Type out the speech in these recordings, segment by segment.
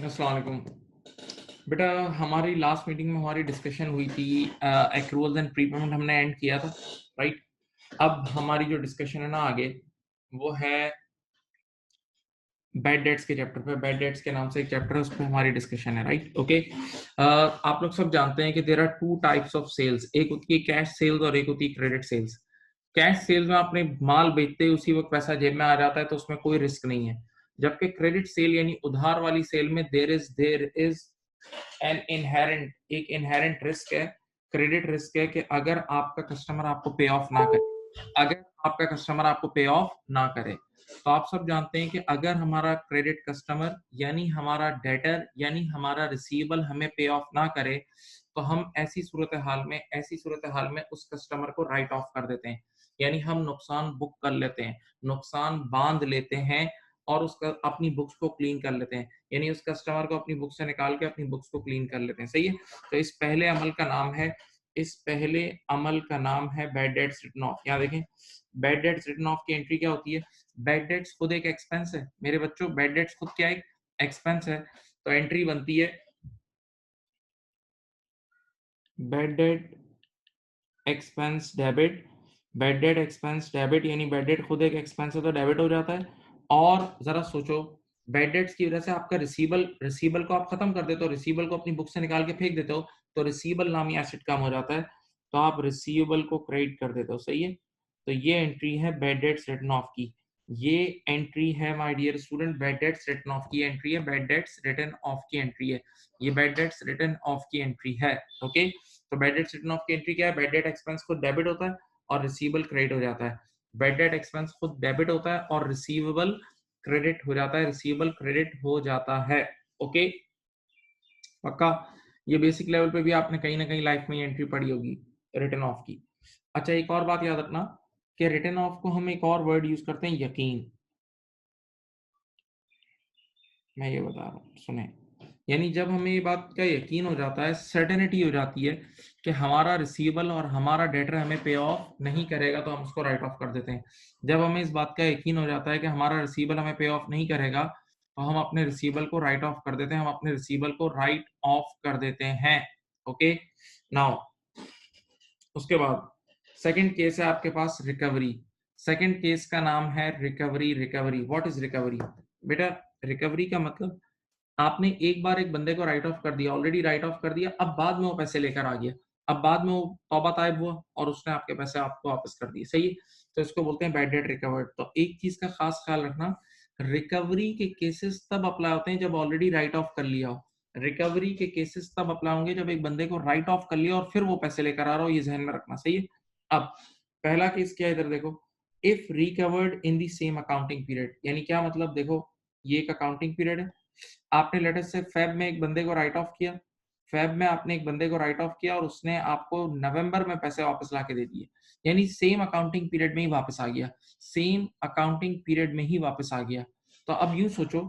अस्सलाम वालेकुम। बेटा हमारी लास्ट मीटिंग में हमारी डिस्कशन हुई थी, एक्रूअल्स एंड प्रीपेमेंट हमने एंड किया था, राइट। अब हमारी जो डिस्कशन है ना आगे, वो है बैड डेट्स के चैप्टर पे। बैड डेट्स के नाम से एक चैप्टर है, उस पे हमारी डिस्कशन है, राइट। ओके, आप लोग सब जानते हैं कि there are two types of sales. एक होती है कैश सेल्स और एक होती है क्रेडिट सेल्स। कैश सेल्स में आपने माल बेचते ही उसी वक्त पैसा जेब में आ जाता है, तो उसमें कोई रिस्क नहीं है। जबकि क्रेडिट सेल यानी उधार वाली सेल में देयर इज एन इनहेरेंट एक इनहेरेंट रिस्क है, क्रेडिट रिस्क है कि अगर आपका कस्टमर आपको पे ऑफ ना करे, अगर आपका कस्टमर आपको पे ऑफ ना करे, तो आप सब जानते हैं कि अगर हमारा क्रेडिट कस्टमर यानी हमारा डेटर यानी हमारा रिसीवेबल हमें पे ऑफ ना करे, तो हम ऐसी सूरत हाल में उस कस्टमर को राइट ऑफ कर देते हैं, यानी हम नुकसान बुक कर लेते हैं, नुकसान बांध लेते हैं और उसका अपनी बुक्स को क्लीन कर लेते हैं, यानी उस कस्टमर को अपनी बुक से निकाल के अपनी बुक्स को क्लीन कर लेते हैं। सही है। तो इस पहले अमल का नाम है बैड डेट्स रिटन ऑफ। यहाँ देखें, बैड डेट्स रिटन ऑफ की एंट्री क्या होती है। बैड डेट्स खुद एक एक्सपेंस है मेरे बच्चों, बैड डेट्स खुद क्या एक एक्सपेंस है। तो एंट्री बनती है bad debt expense debit. Bad debt expense debit यानी बैड डेट खुद एक एक्सपेंस है तो डेबिट हो जाता है। और जरा सोचो, बैड डेट्स की वजह से आपका रिसीबल को आप खत्म कर देते हो, रिसीबल को अपनी बुक से निकाल के फेंक देते हो, तो रिसीबल नामी एसेट कम हो जाता है, तो आप रिसीवेबल को क्रेडिट कर देते हो। सही है। तो ये एंट्री है बैड डेट्स रिटन ऑफ की। ये एंट्री है my dear student bad debts written off की एंट्री है, बैड डेट्स रिटन ऑफ की एंट्री है, ये बैड डेट्स रिटन ऑफ की एंट्री है। ओके, तो बैड डेट्स रिटन ऑफ की एंट्री क्या है। बैड डेट एक्सपेंस खुद डेबिट होता है और रिसीवेबल क्रेडिट हो जाता है। बैड डेट एक्सपेंस खुद डेबिट होता है और रिसीवेबल क्रेडिट हो जाता है, रिसीवेबल क्रेडिट हो जाता है। ओके, पक्का। ये बेसिक लेवल पे भी आपने कहीं ना कहीं लाइफ में एंट्री पढ़ी होगी रिटन ऑफ की। अच्छा, एक और बात याद रखना कि रिटन ऑफ को हम एक और वर्ड यूज करते हैं, यकीन। मैं ये बता रहा हूँ, सुने। यानी जब हमें ये बात का यकीन हो जाता है, सर्टेनिटी हो जाती है कि हमारा रिसीवेबल और हमारा डेटर हमें पे ऑफ नहीं करेगा, तो हम उसको राइट ऑफ कर देते हैं। जब हमें इस बात का यकीन हो जाता है कि हमारा रिसीवेबल हमें पे ऑफ नहीं करेगा, तो हम अपने रिसीवेबल को राइट ऑफ कर देते हैं, हम अपने रिसीवेबल को राइट ऑफ कर देते हैं। ओके, नाउ उसके बाद सेकंड केस है आपके पास रिकवरी। सेकंड केस का नाम है recovery. Recovery, what is recovery बेटा। रिकवरी का मतलब आपने एक बार एक बंदे को राइट ऑफ कर दिया, ऑलरेडी राइट ऑफ कर दिया, अब बाद में वो पैसे लेकर आ गया, अब बाद में वो तौबा ताइब हुआ और उसने आपके पैसे आपको वापस कर दिए। सही है। तो इसको बोलते हैं बैड डेट रिकवर्ड। तो एक चीज का खास ख्याल रखना, रिकवरी के केसेस तब अप्लाई होते हैं जब ऑलरेडी राइट ऑफ कर लिया हो। रिकवरी के केसेस तब अप्लाई होंगे जब एक बंदे को राइट ऑफ कर लिया और फिर वो पैसे लेकर आ रहा हो, ये ध्यान में रखना। सही है। अब पहला केस क्या है, इधर देखो, if recovered in the same accounting period. यानी क्या मतलब, देखो ये एक अकाउंटिंग पीरियड है, आपने लेटर से फेब में एक बंदे को राइट ऑफ किया, फेब में आपने एक बंदे को राइट ऑफ किया और उसने आपको नवंबर में पैसे वापस ला के दे दिए, यानी सेम अकाउंटिंग पीरियड में ही वापस आ गया, सेम अकाउंटिंग पीरियड में ही वापस आ गया। तो अब यूं सोचो,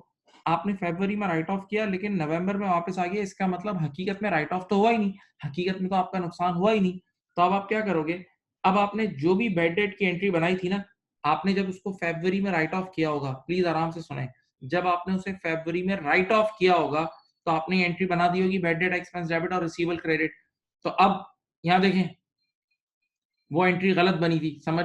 आपने फरवरी में राइट ऑफ किया लेकिन नवंबर में वापस आ गया, इसका मतलब हकीकत में राइट ऑफ तो हुआ ही नहीं, हकीकत में तो आपका नुकसान हुआ ही नहीं। तो अब आप क्या करोगे, अब आपने जो भी बैड डेट की एंट्री बनाई थी ना, आपने जब उसको फरवरी में राइट ऑफ किया होगा, प्लीज आराम से सुने, जब आपने उसे फरवरी में राइट ऑफ किया होगा तो आपने एंट्री बना दी होगी बैड डेट एक्सपेंस डेबिट और रिसीवेबल क्रेडिट। तो अब यहां देखें, वो एंट्री गलत बनी थी, समझ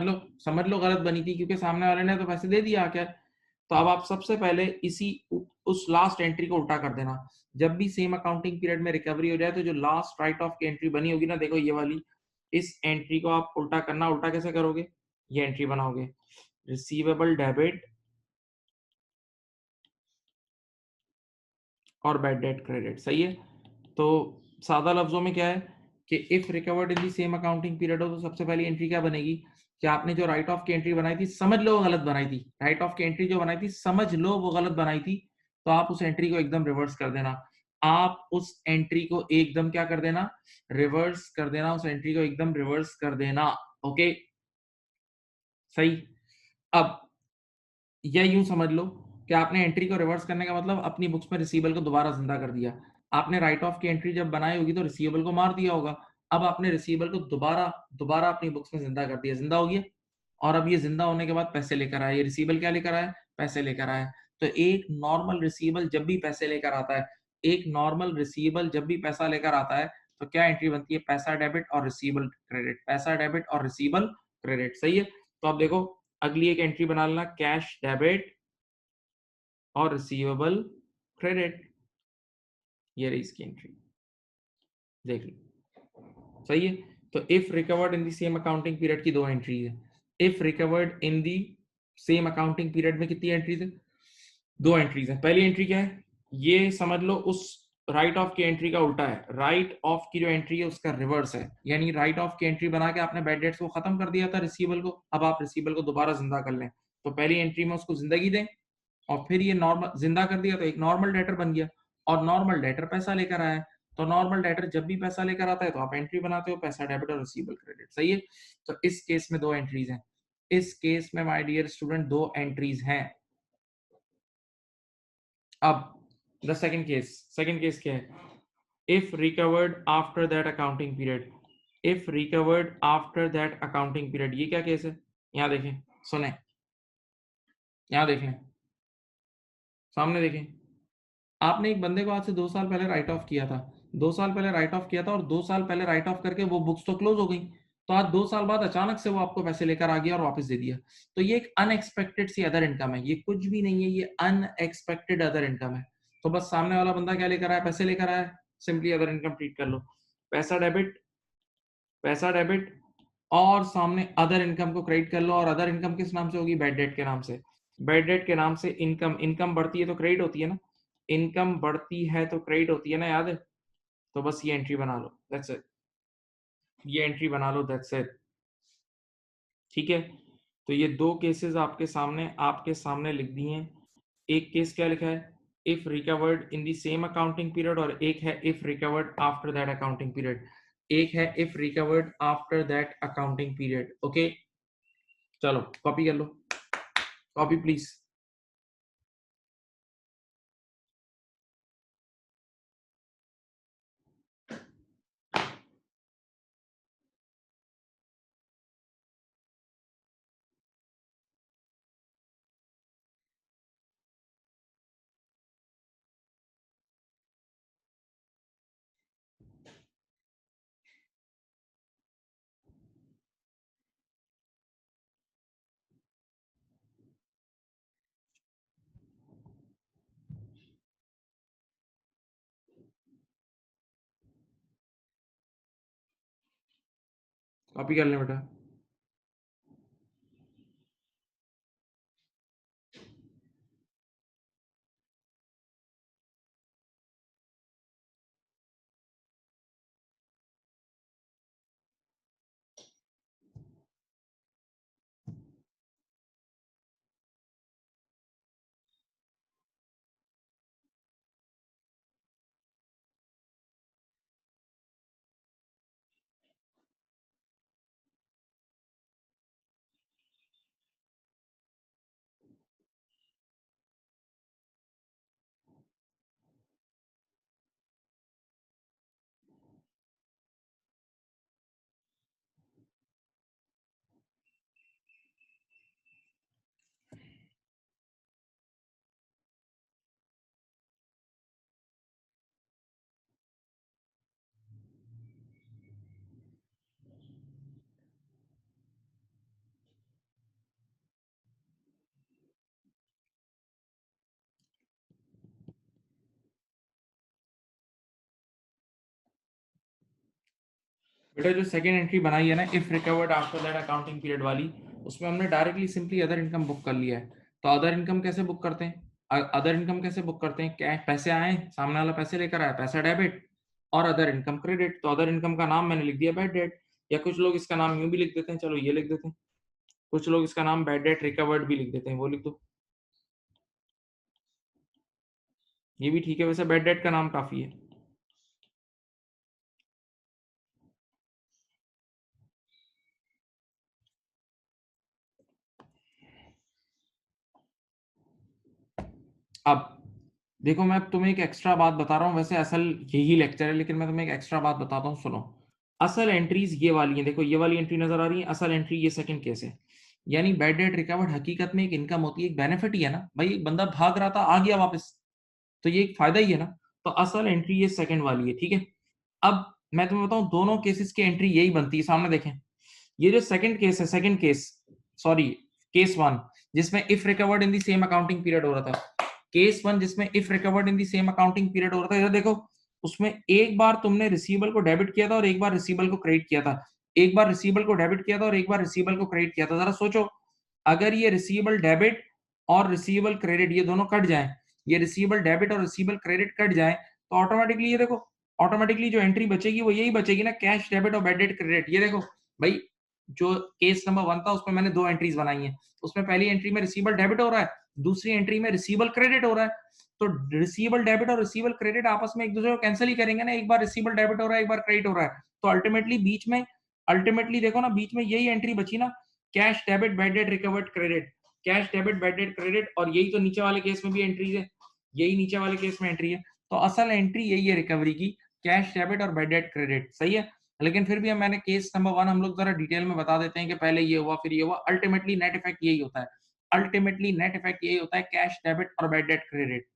लो गलत बनी थी, क्योंकि सामने वाले ने तो पैसे दे दिया क्या। तो अब आप सबसे पहले इसी उस लास्ट एंट्री को उल्टा कर देना। जब भी सेम अकाउंटिंग पीरियड में रिकवरी हो जाए तो जो लास्ट राइट ऑफ की एंट्री बनी होगी ना, देखो ये वाली, इस एंट्री को आप उल्टा करना। उल्टा कैसे करोगे, ये एंट्री बनाओगे, रिसीवेबल डेबिट और बैड डेट क्रेडिट। सही है। तो सादा लफ्जों में क्या है कि if recovered in the same accounting period हो, तो सबसे पहली एंट्री क्या बनेगी कि आपने जो राइट ऑफ की एंट्री बनाई थी, समझ लो वो गलत बनाई थी, राइट ऑफ की एंट्री जो बनाई थी समझ लो वो गलत बनाई थी, तो आप उस एंट्री को एकदम रिवर्स कर देना। आप उस एंट्री को एकदम क्या कर देना, रिवर्स कर देना, उस एंट्री को एकदम रिवर्स कर देना। ओके, सही। अब या यूं समझ लो कि आपने एंट्री को रिवर्स करने का मतलब अपनी बुक्स में रिसीवेबल को दोबारा जिंदा कर दिया। आपने राइट ऑफ की एंट्री जब बनाई होगी तो रिसीवेबल को मार दिया होगा, अब आपने रिसीवेबल को दोबारा दोबारा अपनी बुक्स में जिंदा कर दिया, जिंदा हो गया, और अब ये जिंदा होने के बाद पैसे लेकर आए, ये रिसीवेबल क्या लेकर आया, पैसे लेकर आया। तो एक नॉर्मल रिसीवेबल जब भी पैसे लेकर आता है, एक नॉर्मल रिसीवेबल जब भी पैसा लेकर आता है तो क्या एंट्री बनती है? पैसा डेबिट और रिसीवेबल क्रेडिट, पैसा डेबिट और रिसीवेबल क्रेडिट। सही है। तो आप देखो अगली एक एंट्री बना लेना, कैश डेबिट और रिसीवेबल क्रेडिट। ये रही इसकी एंट्री, देख लो। सही है। तो if recovered in the same accounting period की दो एंट्री है। If recovered in the same accounting period में कितनी एंट्रीज है? दो एंट्रीज है। पहली एंट्री क्या है? ये समझ लो उस राइट ऑफ की एंट्री का उल्टा है। राइट ऑफ की जो एंट्री है उसका रिवर्स है, यानी राइट ऑफ की एंट्री बना के आपने बैड डेट्स को खत्म कर दिया था रिसीवेबल को, अब आप रिसीवेबल को दोबारा जिंदा कर लें। तो पहली एंट्री में उसको जिंदगी दें और फिर ये नॉर्मल जिंदा कर दिया तो एक नॉर्मल डेटर बन गया, और नॉर्मल डेटर पैसा लेकर आया। तो नॉर्मल डेटर जब भी पैसा लेकर आता है तो आप एंट्री बनाते हो, पैसा डेबिट और रिसीवेबल क्रेडिट। सही है। तो इस केस में दो एंट्रीज हैं। इस केस में माय डियर स्टूडेंट दो एंट्रीज हैं। अब द सेकंड केस क्या है? If recovered after that accounting period, if recovered after that accounting period, ये क्या केस है? यहां देखें, सुने, यहां देखें, सामने देखें। आपने एक बंदे को आज से 2 साल पहले राइट ऑफ किया था, 2 साल पहले राइट ऑफ किया था, और 2 साल पहले राइट ऑफ करके वो बुक्स तो क्लोज हो गई। तो आज 2 साल बाद अचानक से वो आपको पैसे लेकर आ गया और वापस दे दिया। तो ये एक अनएक्सपेक्टेड सी अदर इनकम है, ये कुछ भी नहीं है, ये अनएक्सपेक्टेड अदर इनकम है। तो बस सामने वाला बंदा क्या लेकर आया? पैसे लेकर आया, सिंपली अदर इनकम ट्रीट कर लो। पैसा डेबिट, पैसा डेबिट, और सामने अदर इनकम को क्रेडिट कर लो। और अदर इनकम किस नाम से होगी? बैड डेट के नाम से। बैड डेट के नाम से इनकम, इनकम बढ़ती है तो क्रेडिट होती है ना, इनकम बढ़ती है तो क्रेडिट होती है ना, याद है? तो बस ये एंट्री बना लो, दैट्स इट। ये एंट्री बना लो, दैट्स इट। ठीक है। तो ये दो केसेस आपके सामने लिख दिए हैं। एक केस क्या लिखा है? If recovered in the same accounting period, और एक है if recovered after that accounting period. एक है if recovered after that accounting period. Okay, चलो कॉपी कर लो, कॉपी प्लीज। कॉपी कर ले बेटा। बेटा जो सेकंड एंट्री बनाई है ना, if recovered after that accounting period वाली, उसमें हमने directly simply other income book कर लिया है। तो अदर इनकम कैसे बुक करते हैं? अदर इनकम कैसे बुक करते हैं? क्या पैसे आए, सामने वाला पैसे लेकर आया, पैसा डेबिट और अदर इनकम क्रेडिट। तो अदर इनकम का नाम मैंने लिख दिया बैड डेट, या कुछ लोग इसका नाम यूं भी लिख देते हैं, चलो ये लिख देते हैं। कुछ लोग इसका नाम बैड डेट रिकवर्ड भी लिख देते हैं, वो लिख दो, ये भी ठीक है। वैसे बैड डेट का नाम काफी है। अब देखो मैं तुम्हें एक एक्स्ट्रा बात बता रहा हूँ, वैसे असल यही लेक्चर है लेकिन मैं तुम्हें एक एक्स्ट्रा बात बताता हूँ, सुनो। असल एंट्रीज ये वाली है, देखो ये वाली एंट्री नजर आ रही है, असल एंट्री ये सेकंड केस है। यानी बैड डेट रिकवर्ड हकीकत में एक इनकम होती है, एक बेनिफिट ही है ना भाई, एक बंदा भाग रहा था आ गया वापस, तो ये एक फायदा ही है ना। तो असल एंट्री ये सेकंड वाली है, ठीक है। अब मैं तुम्हें बताऊं दोनों केसेस की एंट्री यही बनती है, सामने देखें। ये जो सेकंड केस है, second case, sorry case one, जिसमें if recovered in the same accounting period हो रहा था, केस वन जिसमें if recovered in the same accounting period हो रहा था, इधर देखो, उसमें एक बार तुमने रिसीवेबल को डेबिट किया था और एक बार रिसीवेबल को क्रेडिट किया था, एक बार रिसीवेबल को डेबिट किया था और एक बार रिसीवेबल को क्रेडिट किया था। जरा सोचो, अगर ये रिसीवेबल डेबिट और रिसीवेबल क्रेडिट ये दोनों कट जाए, ये रिसीवेबल डेबिट और रिसीवेबल क्रेडिट कट जाए, तो ऑटोमेटिकली ये देखो, ऑटोमेटिकली जो एंट्री बचेगी वो यही बचेगी ना, कैश डेबिट और बैड डेट क्रेडिट। ये देखो भाई, जो केस नंबर वन था उसमें मैंने दो एंट्रीज बनाई हैं, उसमें पहली एंट्री में रिसीवेबल डेबिट हो रहा है, दूसरी एंट्री में रिसीवेबल क्रेडिट हो रहा है। तो रिसीवेबल डेबिट और रिसीवेबल क्रेडिट आपस में एक दूसरे को कैंसिल ही करेंगे ना, एक बार रिसीवेबल डेबिट हो रहा है, एक बार क्रेडिट हो रहा है, तो अल्टीमेटली बीच में, अल्टीमेटली देखो ना, बीच में यही एंट्री बची ना, cash debit bad debt recovered credit, cash debit bad debt credit, और यही तो नीचे वाले केस में भी एंट्रीज है, यही नीचे वाले केस में एंट्री है। तो असल एंट्री यही है रिकवरी की, कैश डेबिट और बैड डेट क्रेडिट, सही है। लेकिन फिर भी मैंने केस नंबर वन हम लोग जरा डिटेल में बता देते हैं कि पहले ये हुआ फिर ये हुआ, अल्टीमेटली नेट इफेक्ट यही होता है, अल्टीमेटली नेट इफेक्ट यही होता है, कैश डेबिट और बैड डेट क्रेडिट।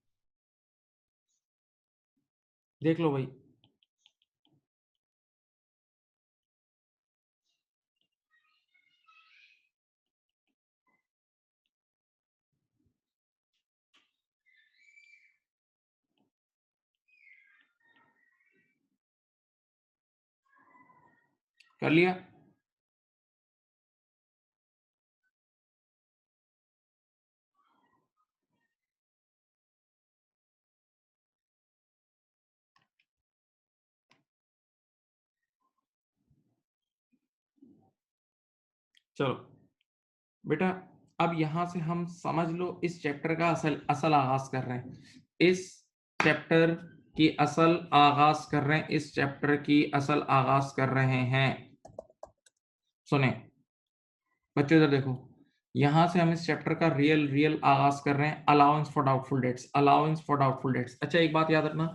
देख लो भाई, कर लिया। चलो बेटा, अब यहां से हम समझ लो इस चैप्टर का असल असल आगाज कर रहे हैं, इस चैप्टर की असल आगाज कर रहे हैं, इस चैप्टर की असल आगाज कर रहे हैं। सुने बच्चों, इधर देखो, यहां से हम इस चैप्टर का रियल रियल आगाज कर रहे हैं, allowance for doubtful debts, allowance for doubtful debts. अच्छा एक बात याद रखना,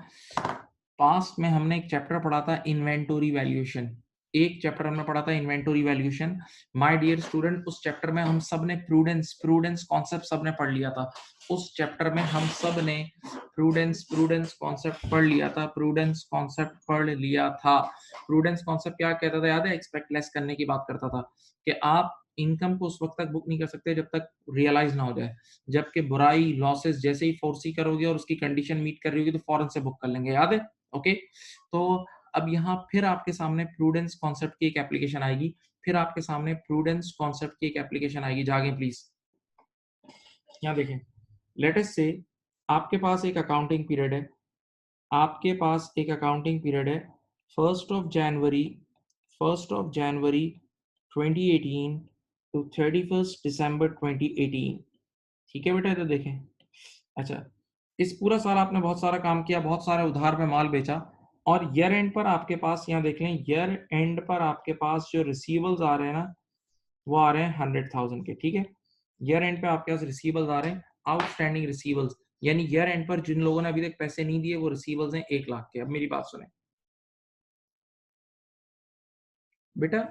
पास्ट में हमने एक चैप्टर पढ़ा था इन्वेंटोरी वैल्यूएशन, एक चैप्टर हमने पढ़ा था inventory valuation. My dear student, उस चैप्टर में हम सब ने प्रूडेंस प्रूडेंस कॉन्सेप्ट सब ने पढ़ लिया था, उस चैप्टर में हम सब ने प्रूडेंस प्रूडेंस कॉन्सेप्ट पढ़ लिया था, प्रूडेंस कॉन्सेप्ट पढ़ लिया था। प्रूडेंस कॉन्सेप्ट क्या कहता था याद है? एक्सपेक्ट लेस करने की बात करता था कि आप इनकम को उस वक्त तक बुक नहीं कर सकते जब तक रियलाइज ना हो जाए, जबकि बुराई लॉसेस जैसे ही फोर्सी करोगे और उसकी कंडीशन मीट कर रही होगी तो फौरन से बुक कर लेंगे, याद है? ओके, तो अब यहाँ फिर आपके सामने प्रूडेंस कॉन्सेप्ट की एक एप्लीकेशन आएगी, फिर आपके सामने प्रूडेंस कॉन्सेप्ट की एक एप्लीकेशन आएगी, जागे प्लीज। यहाँ देखें, लेट अस से आपके पास एक अकाउंटिंग पीरियड है, आपके पास एक अकाउंटिंग पीरियड है, first of January, first of January 2018 to 31 December 2018, ठीक है बेटा? इधर देखें, अच्छा इस पूरा साल आपने बहुत सारा काम किया, बहुत सारे उधार पे माल बेचा, और ईयर एंड पर आपके पास, यहाँ देख लें, ईयर एंड पर आपके पास जो रिसीवल्स आ रहे हैं ना, वो आ रहे हैं 100,000 के, ठीक है। ईयर एंड पे आपके पास रिसीवल्स आ रहे हैं, आउटस्टैंडिंग रिसीवल्स, यानी ईयर एंड पर जिन लोगों ने अभी तक पैसे नहीं दिए वो रिसीवल्स हैं 1 लाख के। अब मेरी बात सुने बेटा,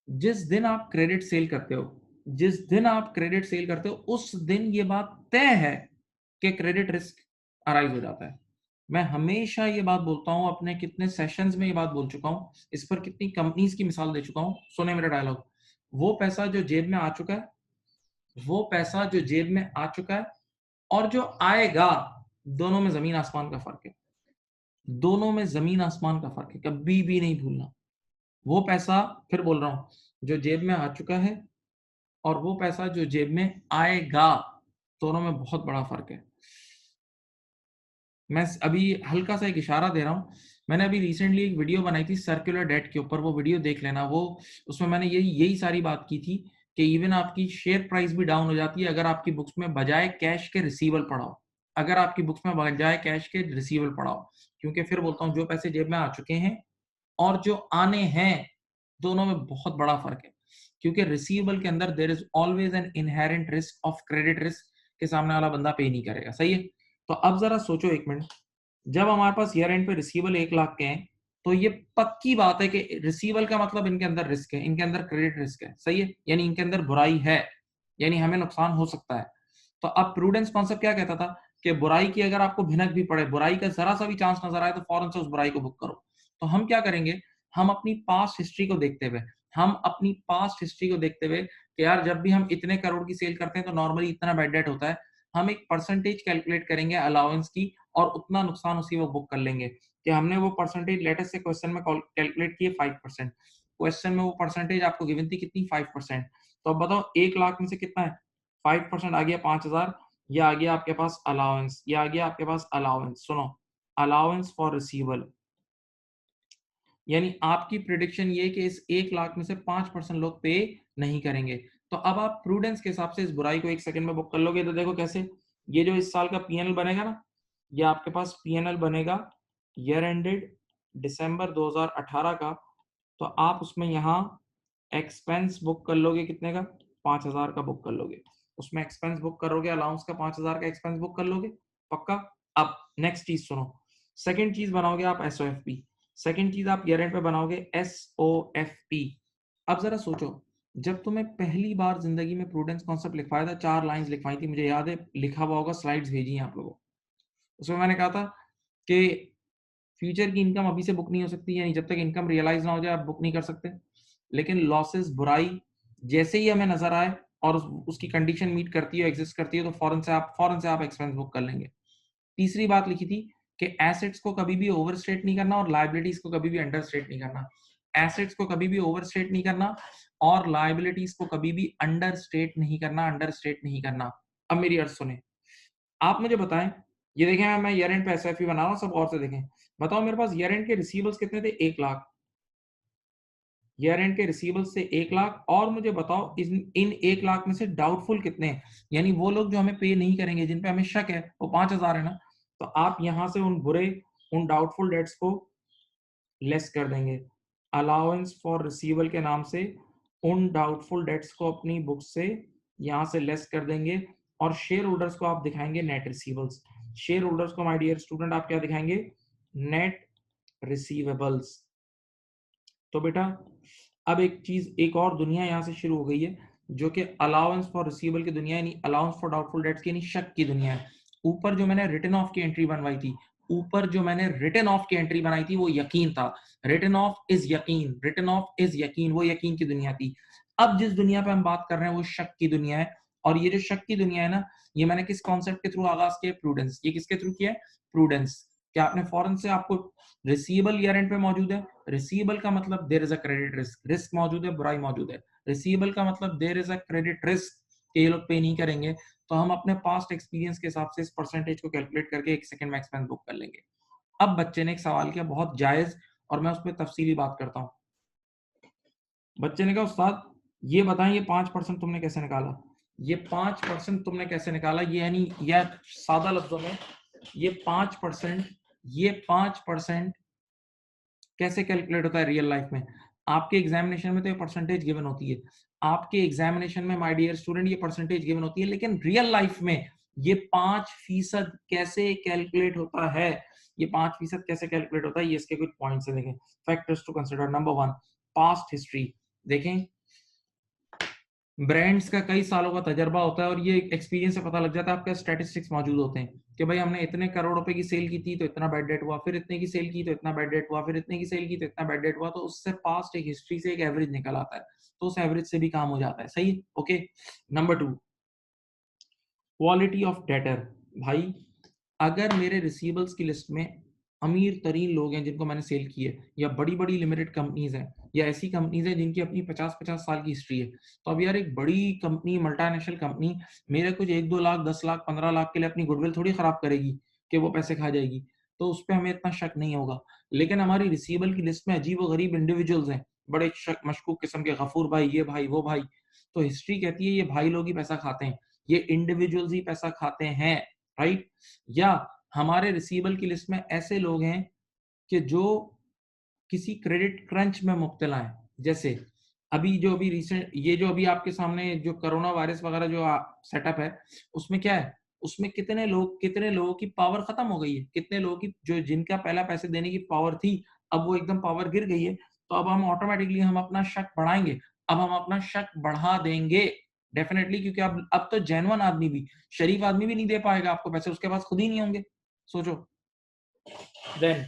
जिस दिन आप क्रेडिट सेल करते हो, जिस दिन आप क्रेडिट सेल करते हो उस दिन ये बात तय है कि क्रेडिट रिस्क अराइज हो जाता है। मैं हमेशा ये बात बोलता हूं, अपने कितने सेशंस में ये बात बोल चुका हूं, इस पर कितनी कंपनीज की मिसाल दे चुका हूं, सुने मेरा डायलॉग। वो पैसा जो जेब में आ चुका है, वो पैसा जो जेब में आ चुका है और जो आएगा, दोनों में जमीन आसमान का फर्क है, दोनों में जमीन आसमान का फर्क है, कभी भी नहीं भूलना। वो पैसा, फिर बोल रहा हूं, जो जेब में आ चुका है और वो पैसा जो जेब में आएगा, दोनों में बहुत बड़ा फर्क है। मैं अभी हल्का सा एक इशारा दे रहा हूं, मैंने अभी रिसेंटली एक वीडियो बनाई थी सर्कुलर डेट के ऊपर, वो वीडियो देख लेना। वो उसमें मैंने यही यही सारी बात की थी कि इवन आपकी शेयर प्राइस भी डाउन हो जाती है अगर आपकी बुक्स में बजाय कैश के रिसीवल पड़ाओ, अगर आपकी बुक्स में बजाय कैश के रिसीवल पड़ाओ। क्योंकि फिर बोलता हूँ, जो पैसे जेब में आ चुके हैं और जो आने हैं, दोनों में बहुत बड़ा फर्क है। क्योंकि रिसीवेबल के अंदर there is always an inherent risk of credit risk, के सामने वाला बंदा पे नहीं करेगा, सही है। तो अब जरा सोचो एक मिनट, जब हमारे पास ईयर एंड पे रिसीवेबल 1 लाख के हैं, तो ये पक्की बात है कि रिसीवेबल का मतलब इनके अंदर रिस्क है, इनके अंदर क्रेडिट रिस्क है, सही है, यानी इनके अंदर बुराई है। यानी हमें नुकसान हो सकता है। तो अब प्रूडेंस कॉन्सेप्ट क्या कहता था कि बुराई की अगर आपको भिनक भी पड़े, बुराई का जरा सा भी चांस नजर आए तो फौरन से उस बुराई को बुक करो। तो हम क्या करेंगे, हम अपनी पास्ट हिस्ट्री को देखते हुए, कि यार जब भी हम इतने करोड़ की सेल करते हैं तो नॉर्मली इतना बैड डेट होता है, हम एक परसेंटेज कैलकुलेट करेंगे अलाउंस की और उतना नुकसान उसी वो बुक कर लेंगे कि हमने वो परसेंटेज लेटेस्ट से क्वेश्चन में कैलकुलेट किए 5%। क्वेश्चन में वो परसेंटेज आपको गिवन थी कितनी, 5%। तो अब बताओ 1 लाख में से कितना है, 5% आ गया 5,000। ये आ गया आपके पास अलाउंस, ये आ गया आपके पास अलाउंस। सुनो, अलाउंस फॉर रिसीवल, यानी आपकी प्रिडिक्शन ये कि इस 1 लाख में से 5% लोग पे नहीं करेंगे। तो अब आप प्रूडेंस के हिसाब से इस बुराई को 1 सेकंड में बुक कर लोगे। तो देखो कैसे, ये जो इस साल का पीएनएल बनेगा ना, ये आपके पास पीएनएल बनेगा ईयर एंडेड दिसंबर 2018 का। तो आप उसमें यहाँ एक्सपेंस बुक कर लोगे कितने का, 5,000 का बुक कर लोगे। उसमें एक्सपेंस बुक करोगे, अलाउंस का 5,000 का एक्सपेंस बुक कर लोगे, पक्का। अब नेक्स्ट चीज सुनो, सेकंड चीज बनाओगे आप एसओएफपी, सेकंड चीज आप ईयर एंड पे बनाओगे एसओएफपी। अब जरा सोचो, जब तुम्हें पहली बार जिंदगी में प्रूडेंस कॉन्सेप्ट लिखवाया था, 4 लाइंस लिखवाई थी, मुझे याद है, लिखा हुआ होगा, स्लाइड्स भेजी हैं आप लोगों को। उसमें मैंने कहा था कि फ्यूचर की इनकम अभी से बुक नहीं हो सकती, यानी जब तक इनकम रियलाइज ना हो जाए आप बुक नहीं कर सकते। लेकिन लॉसेस, बुराई जैसे ही हमें नजर आए और उसकी कंडीशन मीट करती है, एग्जिस्ट करती है, तो फौरन से आप एक्सपेंस बुक कर लेंगे। तीसरी बात लिखी थी कि एसेट्स को कभी भी ओवरस्टेट नहीं करना और लायबिलिटीज को कभी भी अंडरस्टेट नहीं करना। एसेट्स को कभी भी ओवरस्टेट नहीं करना और लायबिलिटीज को कभी भी अंडरस्टेट नहीं करना। अब मेरी अर्ज सुने, आप मुझे बताएं, ये देखें मैं ईयर एंड पे एसएफपी बना रहा हूं, सब और से देखें। बताओ मेरे पास ईयर एंड के रिसीवेबल्स कितने थे, 1 लाख। ईयर एंड के रिसीवेबल्स से 1 लाख, और मुझे बताओ इन 1 लाख में से डाउटफुल कितने हैं, यानी वो लोग जो हमें पे नहीं करेंगे, जिन पे हमें शक है, वो 5,000 है ना। तो आप यहां से उन डाउटफुल डेट्स को लेस कर देंगे। अलाउंस फॉर रिसीवल के नाम से उन डाउटफुल डेट्स को अपनी बुक से यहां से लेस कर देंगे और शेयर होल्डर्स को आप दिखाएंगे नेट रिसीवेबल्स। शेयर होल्डर्स को माय डियर स्टूडेंट आप क्या दिखाएंगे, नेट रिसीवेबल्स। तो बेटा अब एक चीज, एक और दुनिया यहां से शुरू हो गई है, जो कि अलाउंस फॉर रिसीवेबल की दुनिया, यानी अलाउंस फॉर डाउटफुल डेट्स की, यानी शक की दुनिया है। ऊपर जो मैंने रिटन ऑफ की एंट्री बनवाई थी, वो यकीन था। रिटन ऑफ इज यकीन, वो यकीन की दुनिया थी। अब जिस दुनिया पे हम बात कर रहे हैं वो शक की दुनिया है। और ये जो शक की दुनिया है ना, ये मैंने किस कॉन्सेप्ट के थ्रू आगाज किया, प्रूडेंस। ये किसके थ्रू किया है, प्रूडेंस। क्या आपने फौरन से, आपको रिसीवेबल ईयर एंड पे मौजूद है, रिसीवेबल का मतलब there is a credit risk, risk मौजूद है, बुराई मौजूद है। रिसीवेबल का मतलब there is a credit risk कि ये लोग पे नहीं करेंगे। तो हम अपने पास्ट एक्सपीरियंस के हिसाब से इस परसेंटेज को कैलकुलेट करके 1 सेकंड में एक्सपेंस बुक कर लेंगे। अब बच्चे ने एक सवाल किया बहुत जायज, और मैं उस पर तफसीली बात करता हूँ। बच्चे ने कहा उस्ताद ये बताएं, ये 5% तुमने कैसे निकाला, ये 5% तुमने कैसे निकाला, ये यानी या सादा लफ्जों में ये 5%, ये 5% कैसे कैलकुलेट होता है रियल लाइफ में। आपके एग्जामिनेशन में तो ये परसेंटेज गिवन होती है, आपके एग्जामिनेशन में माय डियर स्टूडेंट ये परसेंटेज गिवन होती है, लेकिन रियल लाइफ में ये 5% कैसे कैलकुलेट होता है, ये 5% कैसे कैलकुलेट होता है, ये इसके कुछ पॉइंट्स है, देखें। Factors to consider, number 1 past history. देखें, ब्रांड्स का कई सालों का तजर्बा होता है और ये एक्सपीरियंस से पता लग जाता है, आपके स्टैटिस्टिक्स मौजूद होते हैं कि भाई हमने इतने करोड़ रुपए की सेल की थी तो इतना बैड डेट हुआ, फिर इतने की सेल की तो इतना बैड डेट हुआ, फिर इतने की सेल की तो इतना बैड डेट हुआ। तो उससे पास्ट एक हिस्ट्री से एक एवरेज निकल आता है, तो उस एवरेज से भी काम हो जाता है, सही है, okay. Number 2 quality of debtor. भाई अगर मेरे रिसीवेबल्स की लिस्ट में अमीर तरीन लोग हैं जिनको मैंने सेल की है, या बड़ी बड़ी लिमिटेड कंपनीज हैं, या ऐसी कंपनीज हैं जिनकी अपनी 50-50 साल की हिस्ट्री है, तो अब यार एक बड़ी कंपनी, मल्टीनेशनल कंपनी मेरे कुछ 1-2 लाख, 10 लाख, 15 लाख के लिए अपनी गुडविल थोड़ी खराब करेगी कि वो पैसे खा जाएगी। तो उस पर हमें इतना शक नहीं होगा। लेकिन हमारी रिसीवेबल की लिस्ट में अजीब व गरीब इंडिविजुअल्स हैं, बड़े शक मशकूक किस्म के, गफूर भाई, ये भाई, वो भाई। तो हिस्ट्री कहती है ये भाई लोग ही पैसा खाते हैं, ये इंडिविजुअल्स ही पैसा खाते हैं, राइट। या हमारे रिसीवेबल की लिस्ट में ऐसे लोग हैं कि जो किसी क्रेडिट क्रंच में मुब्तला है। जैसे अभी रिसेंट, ये जो अभी आपके सामने जो कोरोना वायरस वगैरह जो सेटअप है, उसमें क्या है, उसमें कितने लोगों की पावर खत्म हो गई है, कितने लोगों की जो जिनका पहला पैसे देने की पावर थी, अब वो एकदम पावर गिर गई है। तो अब हम ऑटोमेटिकली हम अपना शक बढ़ाएंगे, अब हम अपना शक बढ़ा देंगे। डेफिनेटली, क्योंकि अब तो जेन्युइन आदमी भी, शरीफ आदमी भी नहीं दे पाएगा आपको पैसे, उसके पास खुद ही नहीं होंगे। सोचो। देन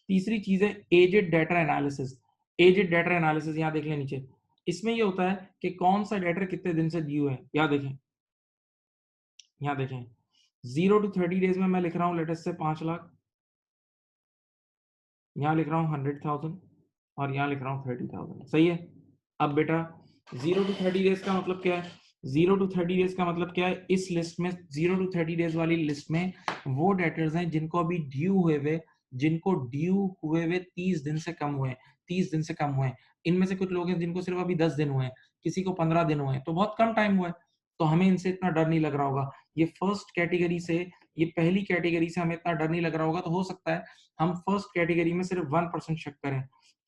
तीसरी चीज है aged data analysis. Aged data analysis यहाँ देख लें नीचे, इसमें ये होता है कि कौन सा डेटा कितने दिन से ड्यू है। यहाँ देखें, यहाँ देखें 0 to 30 डेज में मैं लिख रहा हूँ लेटेस्ट से 5 लाख, यहाँ लिख रहा हूँ 100,000 और यहाँ लिख रहा हूँ 30,000। सही है। अब बेटा 0 to 30 डेज का मतलब क्या है? 0 to 30 डेज का मतलब क्या है? इस लिस्ट में 0 to 30 डेज वाली लिस्ट में वो डेटर्स हैं जिनको अभी ड्यू हुए हुए, जिनको ड्यू हुए हुए 30 दिन से कम हुए हैं, 30 दिन से कम हुए हैं। इनमें से कुछ लोग हैं जिनको सिर्फ अभी 10 दिन हुए हैं, किसी को 15 दिन हुए हैं, तो बहुत कम टाइम हुआ है, तो हमें इनसे इतना डर नहीं लग रहा होगा। ये फर्स्ट कैटेगरी से, ये पहली कैटेगरी से हमें इतना डर नहीं लग रहा होगा, तो हो सकता है हम फर्स्ट कैटेगरी में सिर्फ 1% शक करें,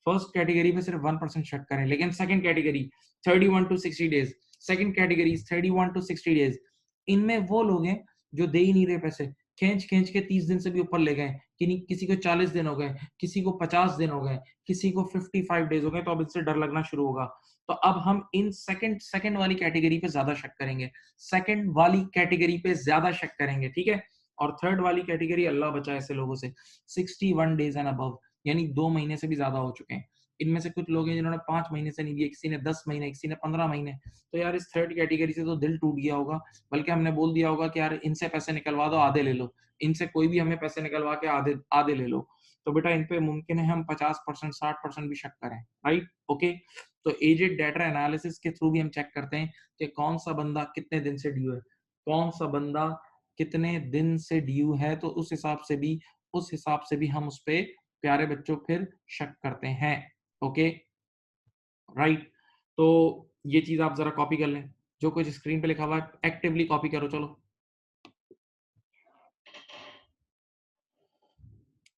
फर्स्ट कैटेगरी में सिर्फ 1% शक करें। लेकिन second category 31 to 60 days, second category 31 to 60 days, इनमें वो लोग हैं जो दे ही नहीं रहे पैसे, खींच खींच के 30 दिन से भी ऊपर ले गए, किसी को 40 दिन हो गए, किसी को 50 दिन हो गए, किसी को 55 डेज हो गए, तो अब इससे डर लगना शुरू होगा। तो अब हम इन सेकंड वाली कैटेगरी पे ज्यादा शक करेंगे, सेकंड वाली कैटेगरी पे ज्यादा शक करेंगे, ठीक है। और थर्ड वाली कैटेगरी, अल्लाह बचाए ऐसे लोगों से, 61 डेज एंड अबव, यानी 2 महीने से भी ज्यादा हो चुके हैं। इनमें से कुछ लोग हैं जिन्होंने 5 महीने से नहीं दिए, किसी ने 10 महीने, किसी ने 15 महीने। तो यार इस थर्ड कैटेगरी से तो दिल टूट गया होगा, बल्कि हमने बोल दिया होगा कि यार इनसे पैसे निकलवा दो, आधे ले लो, इनसे कोई भी हमें पैसे निकलवा के आधे आधे ले लो। तो बेटा इन पे मुमकिन है हम 50%, 60% भी शक करें, राइट, ओके। तो एजेड डाटा एनालिसिस के थ्रू भी हम चेक करते हैं कि कौन सा बंदा कितने दिन से ड्यू है, कौन सा बंदा कितने दिन से ड्यू है, तो उस हिसाब से भी हम उस पे प्यारे बच्चों फिर शक करते हैं, ओके, राइट। तो ये चीज आप जरा कॉपी कर लें, जो कुछ स्क्रीन पे लिखा हुआ है एक्टिवली कॉपी करो, चलो।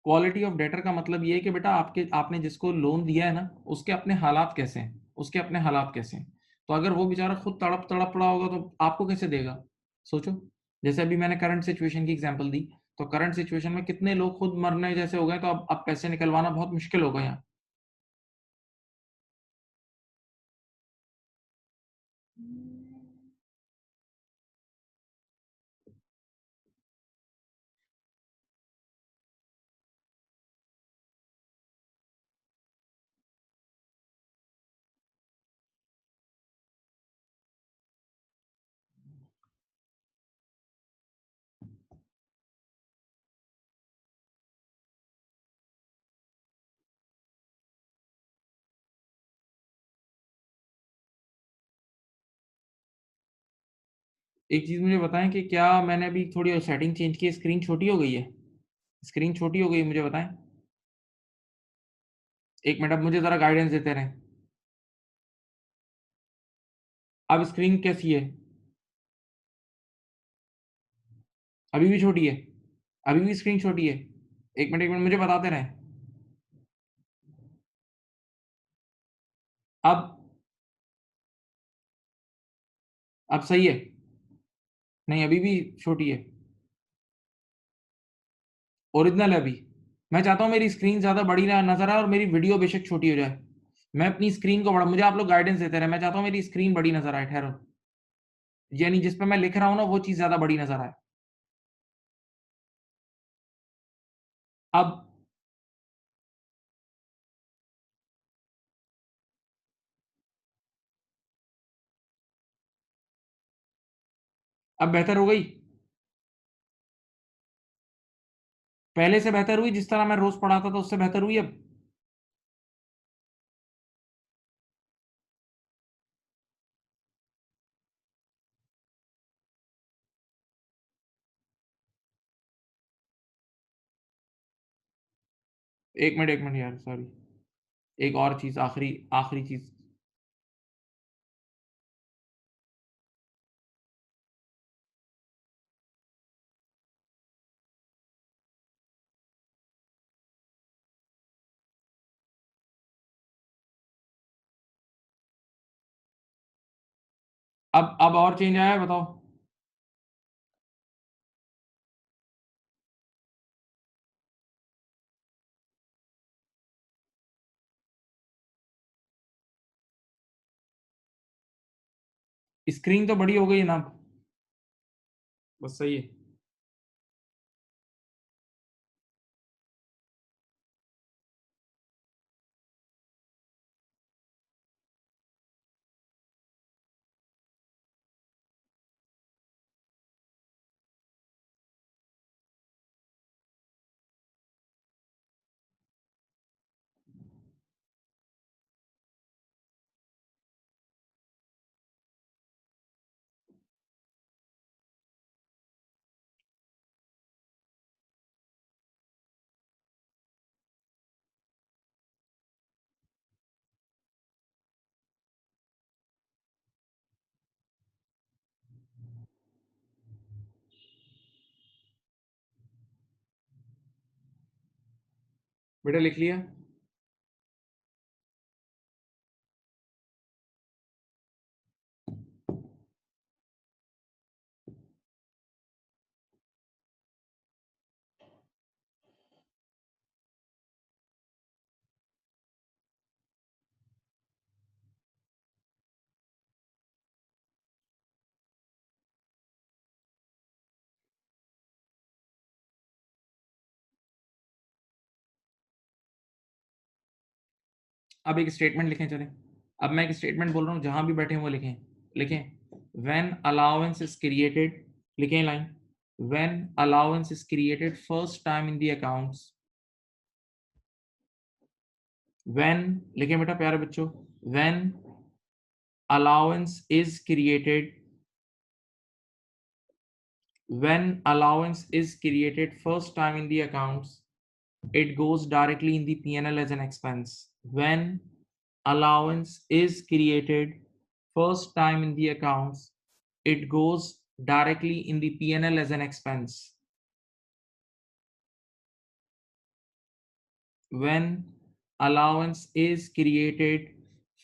क्वालिटी ऑफ डेटर का मतलब ये है कि बेटा आपने जिसको लोन दिया है ना, उसके अपने हालात कैसे हैं, उसके अपने हालात कैसे हैं। तो अगर वो बेचारा खुद तड़प तड़प पड़ा होगा तो आपको कैसे देगा? सोचो। जैसे अभी मैंने करंट सिचुएशन की एग्जांपल दी, तो करंट सिचुएशन में कितने लोग खुद मरने जैसे हो गए, तो अब पैसे निकलवाना बहुत मुश्किल होगा यहाँ। एक चीज मुझे बताएं कि क्या मैंने अभी थोड़ी सेटिंग चेंज की, स्क्रीन छोटी हो गई है, स्क्रीन छोटी हो गई, मुझे बताएं। एक मिनट, अब मुझे जरा गाइडेंस देते रहें। अब स्क्रीन कैसी है? अभी भी छोटी है? अभी भी स्क्रीन छोटी है? एक मिनट मुझे बताते रहें। अब अब सही है? नहीं, अभी भी छोटी है, ओरिजिनल है अभी। मैं चाहता हूँ मेरी स्क्रीन ज्यादा बड़ी ना नजर आए और मेरी वीडियो बेशक छोटी हो जाए, मैं अपनी स्क्रीन को बड़ा, मुझे आप लोग गाइडेंस देते रहे, मैं चाहता हूँ मेरी स्क्रीन बड़ी नजर आए, ठहरो, यानी जिस पे मैं लिख रहा हूँ ना वो चीज ज्यादा बड़ी नजर आए। अब अब बेहतर हो गई? पहले से बेहतर हुई? जिस तरह मैं रोज पढ़ाता था उससे बेहतर हुई अब? एक मिनट यार, सॉरी, एक और चीज, आखिरी आखिरी चीज। अब और चेंज आया है, बताओ। स्क्रीन तो बड़ी हो गई है ना, बस सही है। बेटा लिख लिया? अब एक स्टेटमेंट लिखें, चलें। अब मैं एक स्टेटमेंट बोल रहा हूँ, जहां भी बैठे हैं वो लिखें। लिखें, व्हेन अलाउंस इज क्रिएटेड, लिखें line, when allowance is created first time in the accounts, when, लिखें बेटा प्यारे बच्चों, when allowance is created, when allowance is created first time in the accounts, it goes directly in the P&L as an expense. When allowance is created first time in the accounts, it goes directly in the P&L as an expense. When allowance is created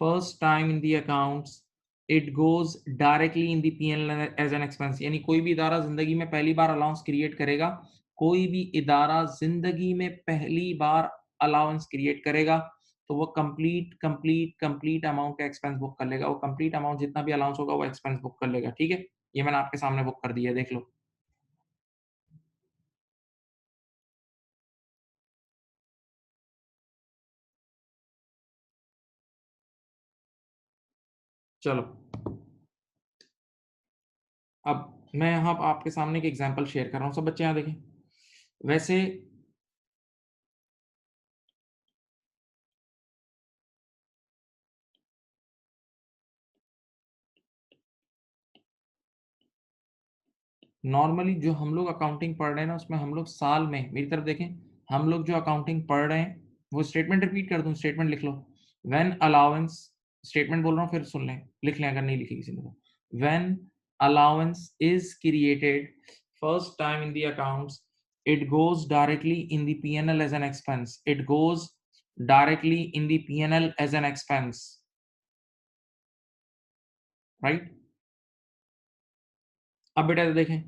first time in the accounts, it goes directly in the P&L as an expense. यानी कोई भी इदारा जिंदगी में पहली बार allowance create करेगा, कोई भी इदारा जिंदगी में पहली बार अलाउंस क्रिएट करेगा तो वो कंप्लीट अमाउंट का एक्सपेंस बुक कर लेगा। वो कंप्लीट अमाउंट जितना भी अलाउंस होगा वो एक्सपेंस बुक कर लेगा। ठीक है, ये मैंने आपके सामने बुक कर दिया है, देख लो। चलो, अब मैं यहाँ आपके सामने एक एग्जांपल शेयर कर रहा हूँ, सब बच्चे यहाँ देखें। वैसे नॉर्मली जो हम लोग अकाउंटिंग पढ़ रहे हैं ना, उसमें हम लोग साल में, मेरी तरफ देखें, हम लोग जो अकाउंटिंग पढ़ रहे हैं वो स्टेटमेंट रिपीट कर दूं, स्टेटमेंट लिख लो। व्हेन अलाउंस, स्टेटमेंट बोल रहा हूँ फिर सुन लें, लिख लें अगर नहीं लिखी किसी ने तो। When allowance is created first time in the accounts, it goes directly in the P&L as an expense. It goes directly in the P&L as an expense, right? अब बेटा देखें,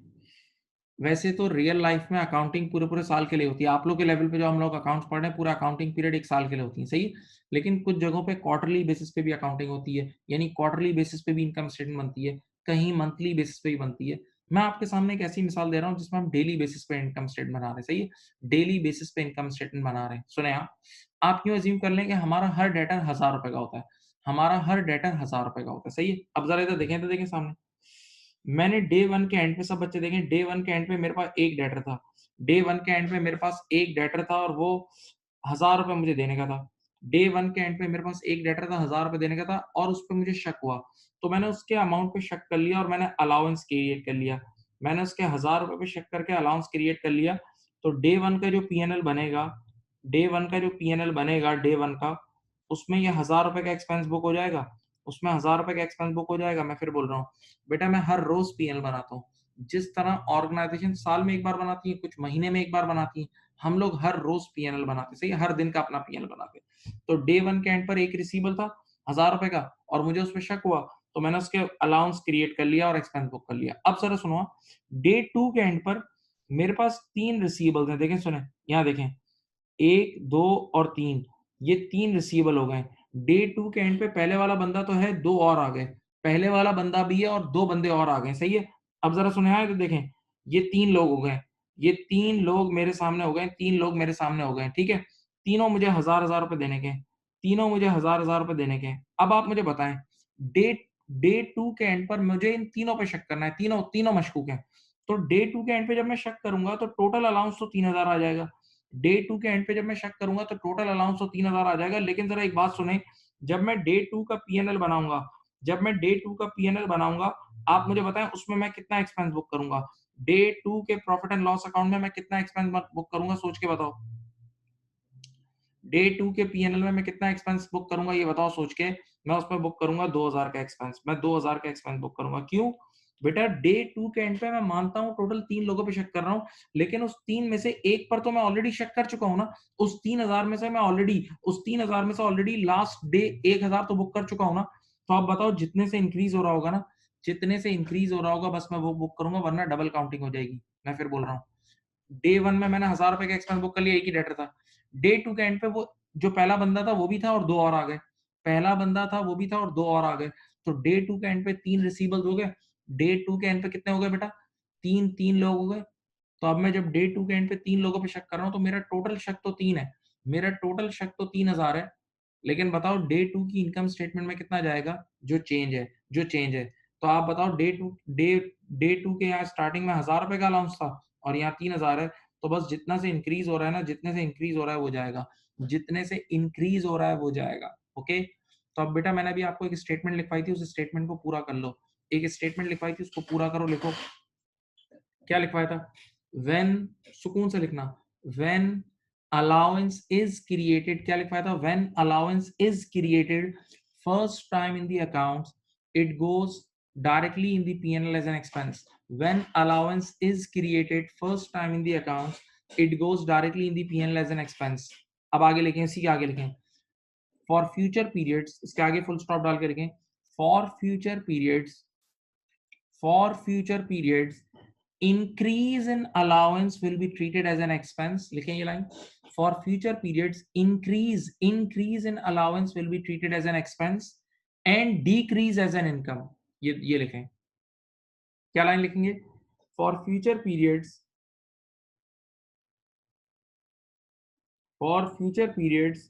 वैसे तो रियल लाइफ में अकाउंटिंग पूरे-पूरे साल के लिए होती है। आप लोग के लेवल पे जो हम लोग अकाउंट्स पढ़ रहे हैं, पूरा अकाउंटिंग पीरियड 1 साल के लिए होती है, सही है? लेकिन कुछ जगहों पे क्वार्टरली बेसिस पे भी अकाउंटिंग होती है, यानी क्वार्टरली बेसिस पे भी इनकम स्टेटमेंट बनती है, कहीं मंथली बेसिस पे भी बनती है। मैं आपके सामने एक ऐसी मिसाल दे रहा हूँ जिसमें हम डेली बेसिस पे इनकम स्टेटमेंट बना रहे हैं, सही है? डेली बेसिस पे इनकम स्टेटमेंट बना रहे हैं। सुनें आप यूँ अज़्यूम कर लें कि हमारा हर डेटर ₹1000 का होता है। हमारा हर डेटर ₹1000 का होता है, सही है? अब ज़रा इधर देखें, तो देखें सामने। मैंने डे 1 के एंड पे, सब बच्चे देखें, डे 1 के एंड पे मेरे पास एक डेटर था। डे 1 के एंड पे मेरे पास एक डेटर था और वो ₹1000 मुझे देने का था। डे 1 के एंड पे मेरे पास एक डेटर था, ₹1000 देने का था और उस पे मुझे शक हुआ। तो मैंने उसके अमाउंट पे शक कर लिया और मैंने अलाउंस क्रिएट कर लिया। मैंने उसके ₹1000 पे शक करके अलाउंस क्रिएट कर लिया। तो डे 1 का जो पी&एल बनेगा, डे 1 का जो पी&एल बनेगा डे 1 का, उसमें ये ₹1000 का एक्सपेंस बुक हो जाएगा। उसमें ₹1000 का एक्सपेंस बुक हो जाएगा। मैं फिर बोल रहा हूँ, बेटा मैं हर रोज पीएल बनाता हूँ। जिस तरह ऑर्गेनाइजेशन साल में एक बार बनाती है, कुछ महीने में एक बार बनाती है, हम लोग हर रोज पीएनएल बनाते हैं, सही है? हर दिन का अपना पीएनएल बनाते हैं। तो डे 1 के एंड पर एक रिसीवेबल था ₹1000 का और मुझे उसपे शक हुआ, तो मैंने उसके अलाउंस क्रिएट कर लिया और एक्सपेंस बुक कर लिया। अब ज़रा सुनो, डे 2 के एंड पर मेरे पास 3 रिसीवेबल्स हैं। देखें, सुनें, यहाँ देखें, 1, 2 और 3, ये 3 रिसीवेबल हो गए। डे 2 के एंड पे पहले वाला बंदा तो है, 2 और आ गए। पहले वाला बंदा भी है और 2 बंदे और आ गए, सही है। अब जरा सुने आए तो देखें, ये 3 लोग हो गए, ये 3 लोग मेरे सामने हो गए, 3 लोग मेरे सामने हो गए, ठीक है। तीनों मुझे हजार रुपए देने के, तीनों मुझे हजार रुपए देने के। अब आप मुझे बताएं, डे डे 2 के एंड पर मुझे इन तीनों पे शक करना है, तीनों तीनों मशकूक हैं। तो डे 2 के एंड पे जब मैं शक करूंगा तो टोटल अलाउंस तो 3000 आ जाएगा। डे 2 के एंड पे जब मैं शक करूंगा तो टोटल अलाउंस तो 3000 आ जाएगा। लेकिन जरा एक बात सुने, जब मैं डे 2 का पीएनएल बनाऊंगा, जब मैं डे 2 का पीएनएल बनाऊंगा, आप मुझे बताएं उसमें मैं कितना एक्सपेंस बुक करूंगा। डे 2 के प्रॉफिट एंड लॉस अकाउंट में मैं कितना एक्सपेंस बुक करूंगा, सोच के बताओ। डे 2 के पीएनएल में मैं कितना एक्सपेंस बुक करूंगा, ये बताओ सोच के। मैं उसमें बुक करूंगा 2000 का एक्सपेंस, मैं 2000 का एक्सपेंस बुक करूंगा। क्यों बेटा, डे 2 के एंड पे मैं मानता हूं टोटल 3 लोगों पे शक कर रहा हूं, लेकिन उस 3 में से एक पर तो मैं ऑलरेडी शक कर चुका हूं ना। उस 3000 में से मैं ऑलरेडी, उस 3000 में से ऑलरेडी लास्ट डे 1000 तो बुक कर चुका हूं ना। तो आप बताओ, जितने से इंक्रीज हो रहा होगा ना, जितने से इंक्रीज हो रहा होगा बस मैं वो बुक करूंगा, वरना डबल काउंटिंग हो जाएगी। मैं फिर बोल रहा हूँ, डे 1 में मैंने 1000 रुपए का एक्सपेंस बुक कर लिया, एक ही डेटर था। डे 2 के एंड पे वो जो पहला बंदा था वो भी था और 2 और आ गए। पहला बंदा था वो भी था और 2 और आ गए। तो डे 2 के एंड पे 3 रिसीवेबल्स हो गए। डे 2 के एंड पे कितने हो गए बेटा? 3 लोग हो गए। तो अब मैं जब डे 2 के एंड पे 3 लोगों पे शक कर रहा हूँ तो मेरा टोटल शक तो 3 है। मेरा टोटल शक तो 3000 है। लेकिन बताओ डे 2 की इनकम स्टेटमेंट में कितना जाएगा? जो चेंज है। तो आप बताओ, डे 2 के यहाँ स्टार्टिंग में 1000 रुपए का अलाउंस था और यहाँ 3000 है। तो बस जितना से इंक्रीज हो रहा है ना, जितने से इंक्रीज हो रहा है वो जाएगा, जितने से इंक्रीज हो रहा है वो जाएगा। ओके। तो अब बेटा, मैंने अभी आपको एक स्टेटमेंट लिखवाई थी, उस स्टेटमेंट को पूरा कर लो। एक स्टेटमेंट लिखवाई थी, उसको पूरा करो। लिखो, क्या लिखवाया था? व्हेन, सुकून से लिखना, व्हेन अलाउंस इज क्रिएटेड, क्या लिखवाया था? When allowance is created first time in the accounts, it goes directly in the P&L as an expense. When allowance is created first time in the accounts, it goes directly in the P&L as an expense. अब आगे लिखें, इसी के आगे लिखें, for future periods, इसके आगे full stop डाल के लिखें, for future periods, for future periods, increase in allowance will be treated as an expense. लिखें ये line, for future periods, increase in allowance will be treated as an expense and decrease as an income. ये लिखें, क्या line लिखेंगे? for future periods, for future periods,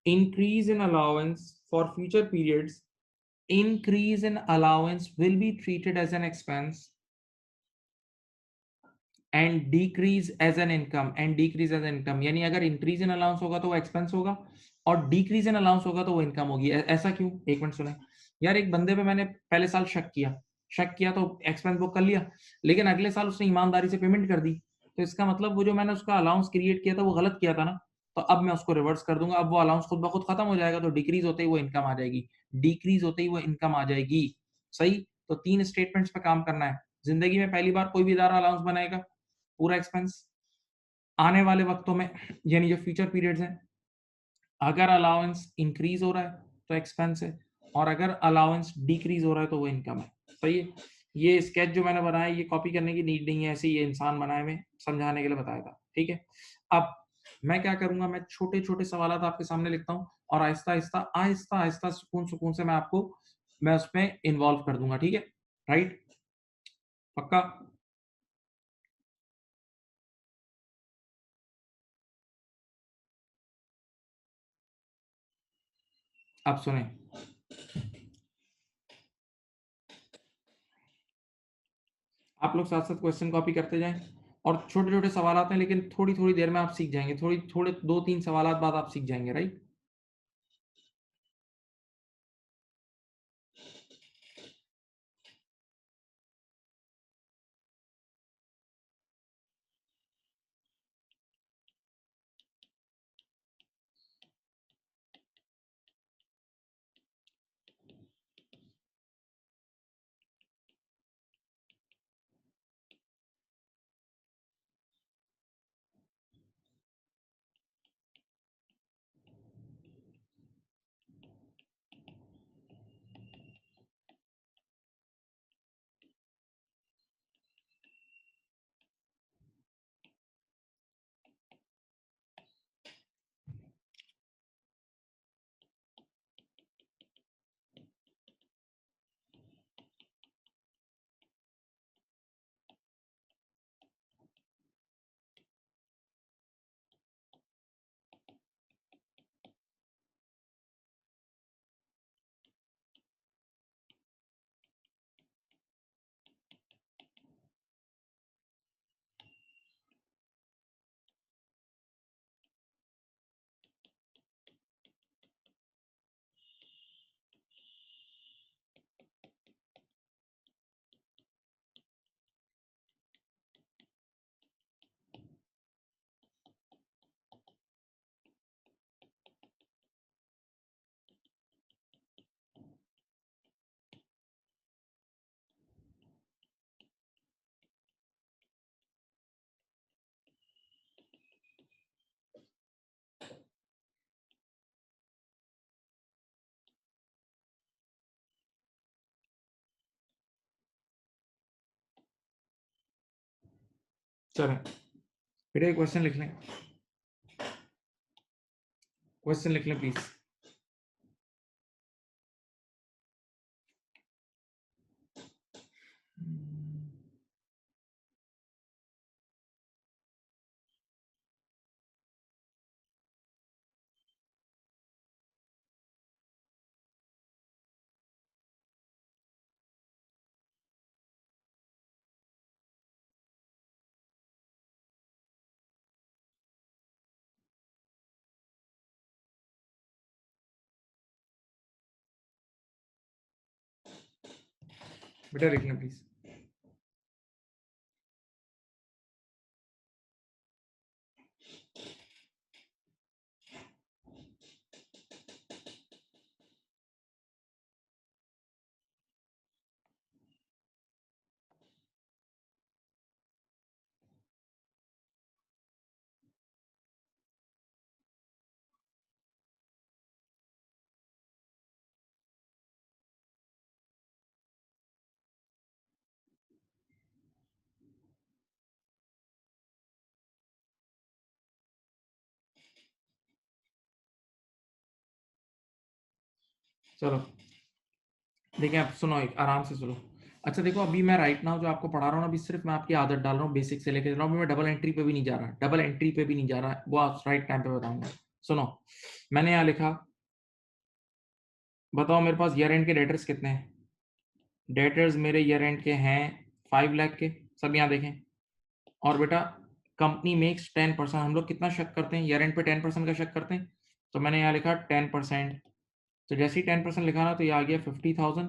increase in allowance, for future periods, increase in allowance will be treated as an expense and decrease as an income, and decrease as an income. यानी अगर increase in allowance होगा तो वो expense होगा और decrease in allowance होगा तो वो इनकम होगी। ऐसा क्यों? एक मिनट सुने यार, एक बंदे पे मैंने पहले साल शक किया तो एक्सपेंस बुक कर लिया, लेकिन अगले साल उसने ईमानदारी से पेमेंट कर दी। तो इसका मतलब वो जो मैंने उसका अलाउंस क्रिएट किया था वो गलत किया था ना। तो अब मैं उसको रिवर्स कर दूंगा, अब वो अलाउंस खुद ब खुद खत्म हो जाएगा। तो डिक्रीज होते ही वो इनकम आ जाएगी, डिक्रीज होते ही वो इनकम आ जाएगी। सही। तो 3 स्टेटमेंट्स पे काम करना है। जिंदगी में पहली बार कोई भी इदारा अलाउंस बनाएगा पूरा एक्सपेंस। आने वाले वक्तों में, यानी जो फ्यूचर पीरियड्स हैं, अगर अलाउंस इंक्रीज हो रहा है तो एक्सपेंस है, और अगर अलाउंस डिक्रीज हो रहा है तो वो इनकम है। सही है। ये स्केच जो मैंने बनाया, ये कॉपी करने की नीड नहीं है, ऐसे ये इंसान बनाए में समझाने के लिए बताया था। ठीक है। अब मैं क्या करूंगा, मैं छोटे छोटे सवाल आपके सामने लिखता हूँ और आहिस्ता आहिस्ता आहिस्ता आहिस्ता सुकून सुकून से मैं उसमें इन्वॉल्व कर दूंगा। ठीक है, राइट? पक्का? अब सुने, आप लोग साथ साथ क्वेश्चन कॉपी करते जाएं और छोटे छोटे सवाल हैं, लेकिन थोड़ी थोड़ी देर में आप सीख जाएंगे, थोड़ी थोड़े 2-3 सवाल बाद आप सीख जाएंगे, राइट? चलें बेटा क्वेश्चन लिख लें, क्वेश्चन लिख लें प्लीज। बेटा लिख लें प्लीज। चलो देखिए, आप सुनो, एक आराम से सुनो। अच्छा देखो, अभी मैं राइट नाउ जो आपको पढ़ा रहा हूँ, अभी सिर्फ मैं आपकी आदत डाल रहा हूँ, बेसिक से लेकर चल रहा हूँ। मैं डबल एंट्री पे भी नहीं जा रहा, डबल एंट्री पे भी नहीं जा रहा, वो आप राइट टाइम पे बताऊंगा। सुनो, मैंने यहाँ लिखा, बताओ मेरे पास ईयर एंड के डेटर्स कितने हैं। डेटर्स मेरे ईयर एंड के हैं 5 लाख के, सब यहाँ देखें। और बेटा कंपनी मेक्स 10%, हम लोग कितना शक करते हैं, ईयर एंड पे 10% का शक करते हैं। तो मैंने यहाँ लिखा 10%। तो जैसे ही 10% लिखा ना, तो ये आ गया 50,000।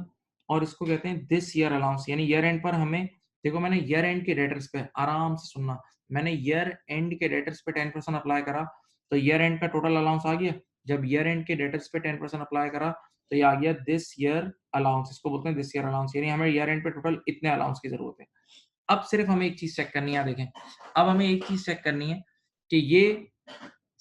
और इसको कहते हैं दिस ईयर अलाउंस, यानी ईयर एंड पर हमें, देखो मैंने ईयर एंड के डेटर्स पे, आराम से सुनना, मैंने ईयर एंड के डेटर्स पे 10% अप्लाई करा, तो ईयर एंड का टोटल अलाउंस आ गया। जब ईयर एंड के डेटर्स पे 10% अप्लाई करा, तो ये आ गया दिस ईयर अलाउंस, इसको बोलते हैं दिस ईयर अलाउंस, यानी हमें ईयर एंड पे टोटल इतने अलाउंस की जरूरत है। अब सिर्फ हमें एक चीज चेक करनी है, देखें, अब हमें एक चीज चेक करनी है कि ये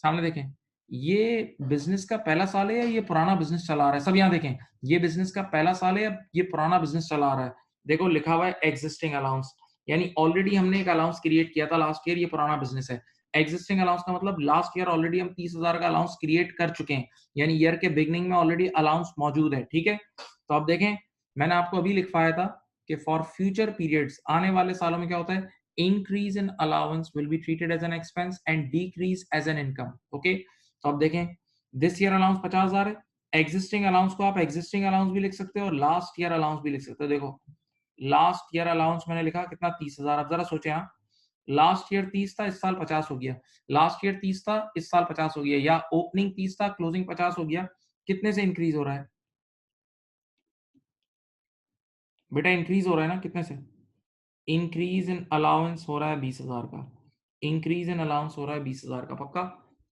सामने देखें, ये बिजनेस का पहला साल है या ये पुराना बिजनेस चला रहा है। सब यहाँ देखें, ये बिजनेस का पहला साल है या ये पुराना बिजनेस चला रहा है। देखो लिखा हुआ है एग्जिस्टिंग अलाउंस, यानी ऑलरेडी हमने एक अलाउंस क्रिएट किया था लास्ट ईयर, ये पुराना बिजनेस है। एग्जिस्टिंग अलाउंस का मतलब लास्ट ईयर ऑलरेडी हम 30,000 का अलाउंस क्रिएट कर चुके हैं, यानी ईयर के बिगनिंग में ऑलरेडी अलाउंस मौजूद है। ठीक है, तो आप देखें, मैंने आपको अभी लिखवाया था कि फॉर फ्यूचर पीरियड्स, आने वाले सालों में क्या होता है, increase in allowance will be treated as an expense and decrease as an income. Okay, तो आप देखें, दिस ईयर अलाउंस 50,000 है, एग्जिस्टिंग अलाउंस को आप एग्जिस्टिंग अलाउंस भी लिख सकते हो और लास्ट ईयर अलाउंस भी लिख सकते हो। देखो लास्ट ईयर अलाउंस मैंने लिखा कितना, 30,000। अब जरा सोचे, हाँ, लास्ट ईयर 30 था, इस साल 50 हो गया, लास्ट ईयर 30 था, इस साल 50 हो गया, या ओपनिंग 30 था, क्लोजिंग 50 हो गया, कितने से इंक्रीज हो रहा है बेटा, इंक्रीज हो रहा है ना, कितने से, इंक्रीज इन अलाउंस हो रहा है 20,000 का, इंक्रीज इन अलाउंस हो रहा है 20,000 का, पक्का।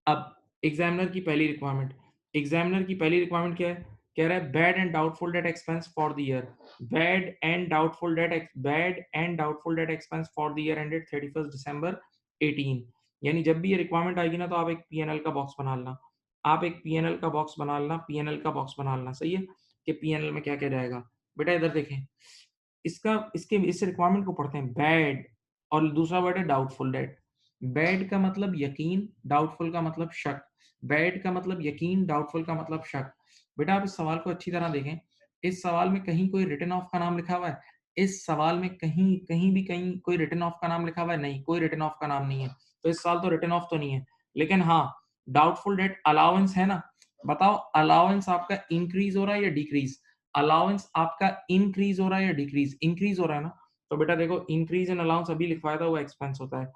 अब एग्जामिनर की पहली रिक्वायरमेंट, एग्जामिनर की पहली रिक्वायरमेंट क्या है, कह रहा है bad and doubtful debt expense for the year, bad and doubtful debt expense for the year ended 31 दिसंबर 18। यानी जब भी ये रिक्वायरमेंट आएगी ना, तो आप एक पीएनएल का बॉक्स बना लेना, आप एक पीएनएल का बॉक्स बना लेना, पीएनएल का बॉक्स बना लेना, सही है, कि पीएनएल में क्या क्या जाएगा। बेटा इधर देखें, इसका इसके इस रिक्वायरमेंट को पढ़ते हैं, बैड, और दूसरा वर्ड है डाउटफुल डेट। बैड का मतलब यकीन, डाउटफुल का मतलब शक, बैड का मतलब यकीन, डाउटफुल का मतलब शक। बेटा आप इस सवाल को अच्छी तरह देखें, इस सवाल में कहीं कोई रिटन ऑफ का नाम लिखा हुआ है, इस सवाल में कहीं कहीं भी कहीं कोई रिटन ऑफ का नाम लिखा हुआ है, नहीं, कोई रिटन ऑफ का नाम नहीं है, तो इस साल तो रिटन ऑफ तो नहीं है। लेकिन हाँ, डाउटफुल डेट अलाउंस है ना, बताओ अलाउंस आपका इंक्रीज हो रहा है या डिक्रीज, अलाउंस आपका इंक्रीज हो रहा है या डिक्रीज, इंक्रीज हो रहा है ना। तो बेटा देखो, इंक्रीज इन अलाउंस अभी लिखवाया था, वो एक्सपेंस होता है,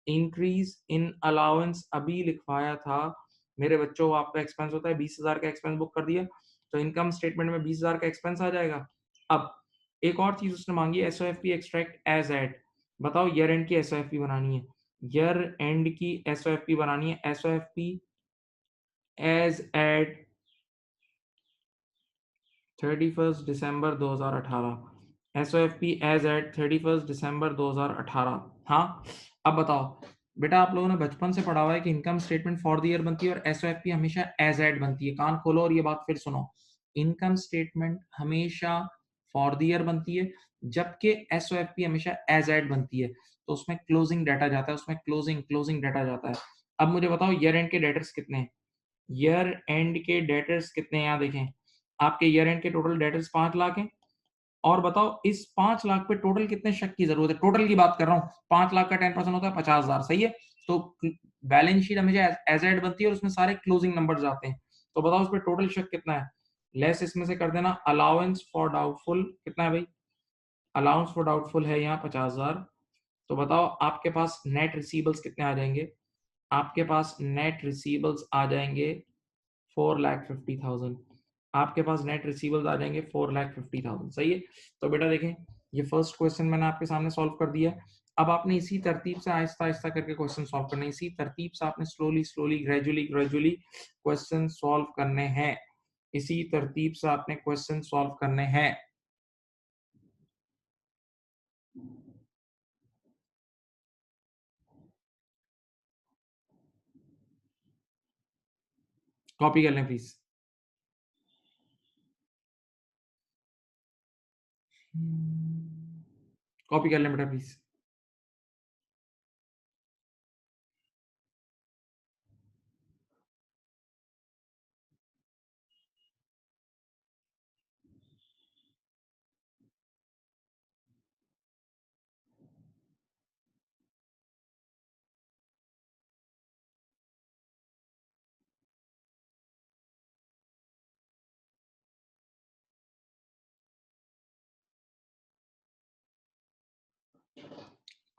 इंक्रीज इन अलाउंस अभी लिखवाया था मेरे बच्चों, वो आपका एक्सपेंस होता है, 20,000 का एक्सपेंस बुक कर दिया, तो इनकम स्टेटमेंट में 20,000 का एक्सपेंस आ जाएगा। अब एक और चीज उसने मांगी, एसओएफपी एक्सट्रैक्ट एज एट, बताओ ईयर एंड की एसओएफपी बनानी है, ईयर एंड की एसओएफपी बनानी है, एसओएफपी as eight 31 December 2018, एसओएफपी as eight 31 December 2018। हाँ, अब बताओ बेटा, आप लोगों ने बचपन से पढ़ा हुआ है कि income statement for the year बनती है और एसओएफपी हमेशा एज एट बनती है। कान खोलो और ये बात फिर सुनो, इनकम स्टेटमेंट हमेशा फॉर द ईयर बनती है, जबकि एसओएफपी हमेशा एज एट बनती है। तो उसमें क्लोजिंग डाटा जाता है, उसमें क्लोजिंग डाटा जाता है। अब मुझे बताओ ईयर एंड के डेटर्स कितने हैं? ईयर एंड के डेटर्स कितने हैं? यहाँ देखें, आपके ईयर एंड के टोटल डेटर्स 5 लाख हैं। और बताओ इस 5 लाख पे टोटल कितने शक की जरूरत है? टोटल की बात कर रहा हूँ। 5 लाख का 10% होता है 50,000, सही है? तो बैलेंस शीट हमेशा एज एड बनती है और उसमें सारे क्लोजिंग नंबर जाते हैं। तो बताओ उस पर टोटल शक कितना है? लेस इसमें से कर देना अलाउंस फॉर डाउटफुल, कितना है भाई? अलाउंस फॉर डाउटफुल है यहाँ 50,000। तो बताओ आपके पास नेट रिसीवेबल्स कितने आ जाएंगे? आपके पास नेट रिसीवेबल्स आ जाएंगे 4,50,000। आपके पास नेट रिसीवेबल्स आ जाएंगे 4,50,000, सही है? तो बेटा देखें, ये फर्स्ट क्वेश्चन मैंने आपके सामने सॉल्व कर दिया है। अब आपने इसी तरतीब से आहिस्ता आहिस्ता करके क्वेश्चन सॉल्व करने हैं। इसी तरतीब से आपने स्लोली ग्रेजुअली क्वेश्चन सॉल्व करने हैं। इसी तरतीब से आपने क्वेश्चन सॉल्व करने हैं। कॉपी कर लें प्लीज। कॉपी कर लें बेटा प्लीज।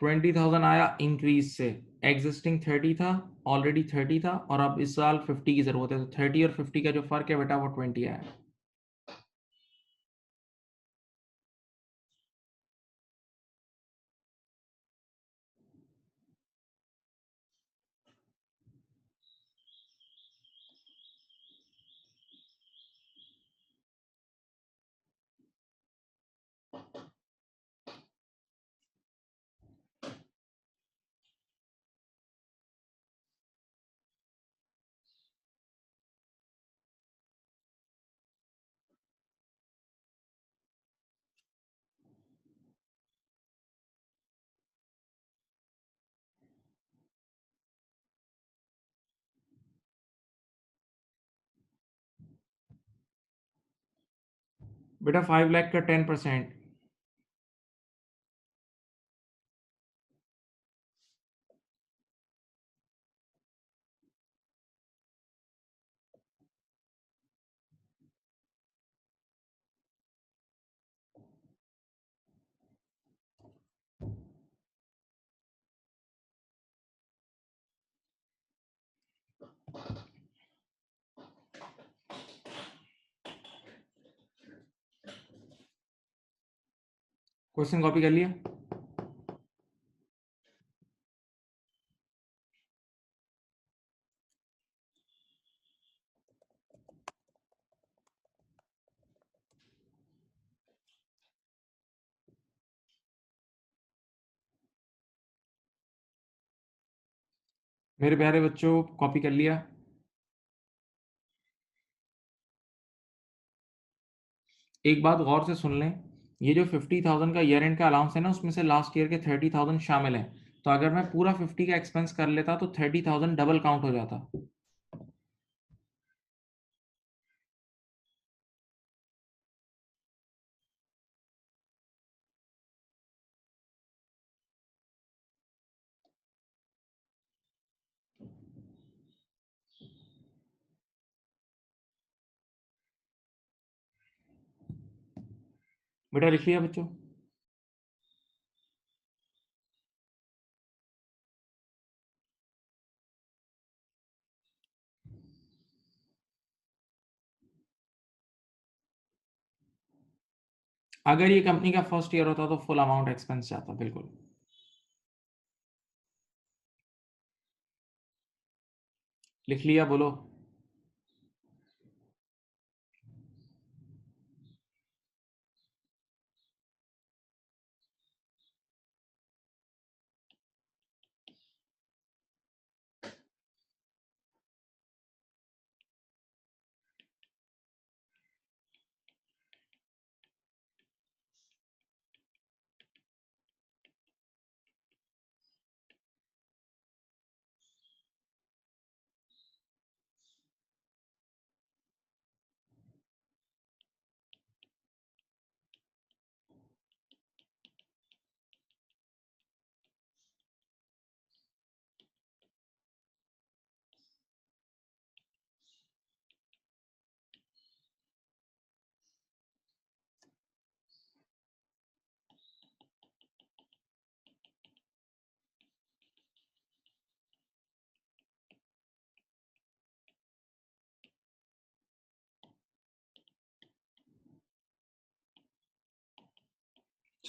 $20,000 आया इंक्रीज से। एग्जिस्टिंग 30 था, ऑलरेडी 30 था, और अब इस साल 50 की जरूरत है। तो 30 और 50 का जो फर्क है बेटा वो 20 आया। बेटा 5 लाख का 10%। क्वेश्चन कॉपी कर लिया? मेरे प्यारे बच्चों, कॉपी कर लिया? एक बात गौर से सुन लें, ये जो 50,000 का ईयर एंड का अलाउंस है ना, उसमें से लास्ट ईयर के 30,000 शामिल है। तो अगर मैं पूरा 50 का एक्सपेंस कर लेता तो 30,000 डबल काउंट हो जाता। बेटा लिख लिया बच्चों? अगर ये कंपनी का फर्स्ट ईयर होता तो फुल अमाउंट एक्सपेंस जाता, बिल्कुल। लिख लिया? बोलो।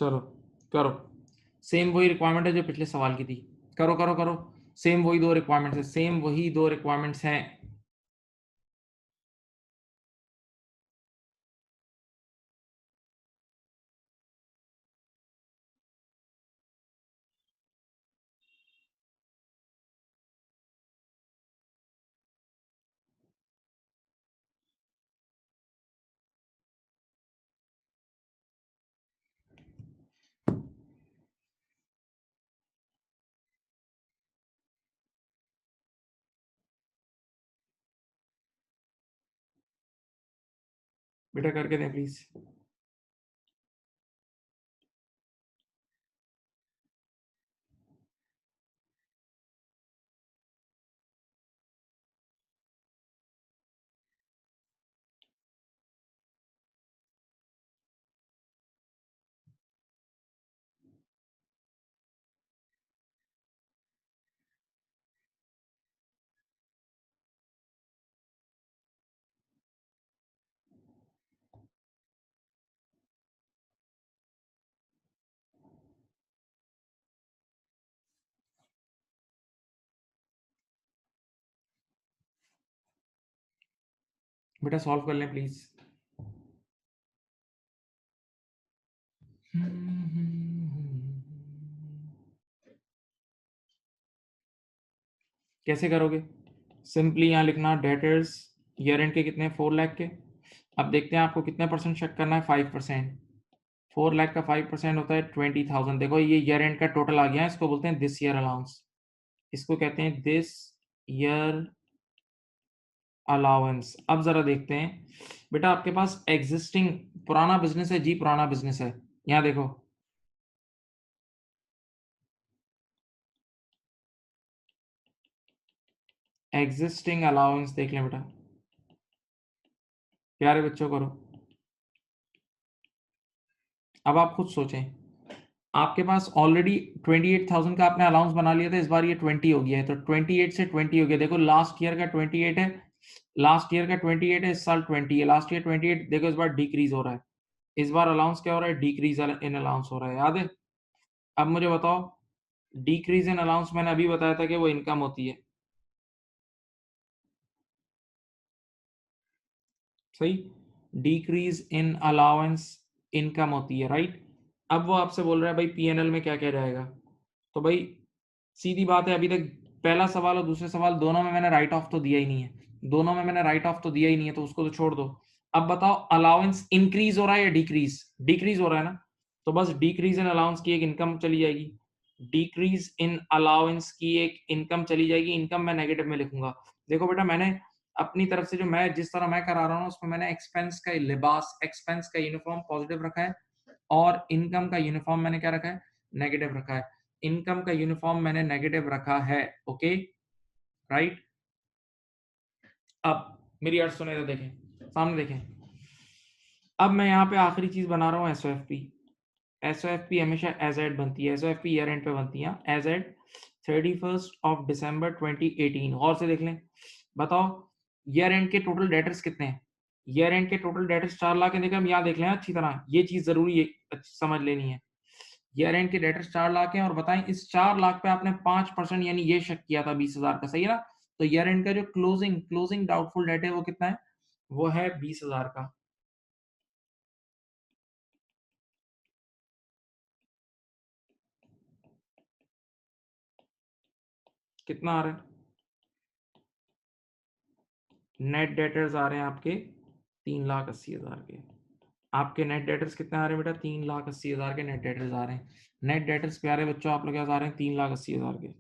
चलो करो, सेम वही रिक्वायरमेंट है जो पिछले सवाल की थी, करो करो करो, सेम वही दो रिक्वायरमेंट्स है, सेम वही दो रिक्वायरमेंट्स हैं। बेटा करके दें प्लीज। बेटा सॉल्व कर लें प्लीज। कैसे करोगे? सिंपली यहाँ लिखना डेटर्स ईयर एंड के कितने, 4 लाख के। अब देखते हैं आपको कितने परसेंट चेक करना है, 5%। 4 लाख का 5% होता है 20,000। देखो ये ईयर एंड का टोटल आ गया है, इसको बोलते हैं दिस ईयर अलाउंस, इसको कहते हैं दिस ईयर अलाउंस। अब जरा देखते हैं बेटा, आपके पास एग्जिस्टिंग पुराना बिजनेस है जी, पुराना बिजनेस है। यहाँ देखो एग्जिस्टिंग अलाउंस देख लें बेटा, प्यारे बच्चों करो। अब आप खुद सोचें, आपके पास ऑलरेडी 28,000 का आपने अलाउंस बना लिया था, इस बार ये 20 हो गया है, तो 28 से 20 हो गया। देखो लास्ट ईयर का 28 है, लास्ट ईयर का 28 है, इस साल 20 है, लास्ट ईयर 28, देखो इस बार डिक्रीज हो रहा है, इस बार अलाउंस क्या हो रहा है, डिक्रीज इन अलाउंस हो रहा है, याद है? अब मुझे बताओ, डिक्रीज इन अलाउंस मैंने अभी बताया था कि वो इनकम होती है, सही? डिक्रीज इन अलाउंस इनकम होती है, राइट? अब वो आपसे बोल रहा है भाई पीएनएल में क्या क्या जाएगा, तो भाई सीधी बात है, अभी तक पहला सवाल और दूसरे सवाल दोनों में मैंने राइट ऑफ तो दिया ही नहीं है, दोनों में मैंने राइट ऑफ तो दिया ही नहीं है, तो उसको तो छोड़ दो। अब बताओ अलाउंस इंक्रीज हो रहा है या डिक्रीज? डिक्रीज हो रहा है ना, तो बस डिक्रीज इन अलाउंस की एक इनकम चली जाएगी, डिक्रीज इन अलाउंस की एक इनकम चली जाएगी, इनकम मैं नेगेटिव में लिखूंगा। देखो बेटा मैंने अपनी तरफ से जो मैं जिस तरह मैं करा रहा हूँ उसमें मैंने एक्सपेंस का लिबास, एक्सपेंस का यूनिफॉर्म पॉजिटिव रखा है, और इनकम का यूनिफॉर्म मैंने क्या रखा है, नेगेटिव रखा है। इनकम का यूनिफॉर्म मैंने नेगेटिव रखा है, ओके राइट। अब मेरी अर्ज सुने तो देखें, सामने देखें। अब मैं यहाँ पे आखिरी चीज बना रहा हूँ एसओएफपी। एसओएफपी हमेशा एज एड बनती है, एसओएफपी ईयर एंड पे बनती है, एज एड 31 दिसंबर 2018। गौर से देख लें, बताओ ईयर एंड के टोटल डेटर्स कितने हैं? ईयर एंड के टोटल डेटर्स 4 लाख है। देखो हम यहाँ देख लें अच्छी तरह, ये चीज जरूरी है समझ लेनी है। ईयर एंड के डेटर्स 4 लाख है, और बताएं इस 4 लाख पे आपने 5% यानी ये शक किया था 20,000 का, सही है ना? तो ईयर एंड का जो क्लोजिंग क्लोजिंग डाउटफुल डेट है वो कितना है, वो है 20,000 का। कितना आ रहा है? नेट डेटर्स आ रहे हैं आपके 3,80,000 के। आपके नेट डेटर्स कितने आ रहे हैं बेटा? 3,80,000 के नेट डेटर्स आ रहे हैं। नेट डेटर्स प्यारे बच्चों आप लोग क्या आ रहे हैं? 3,80,000 के।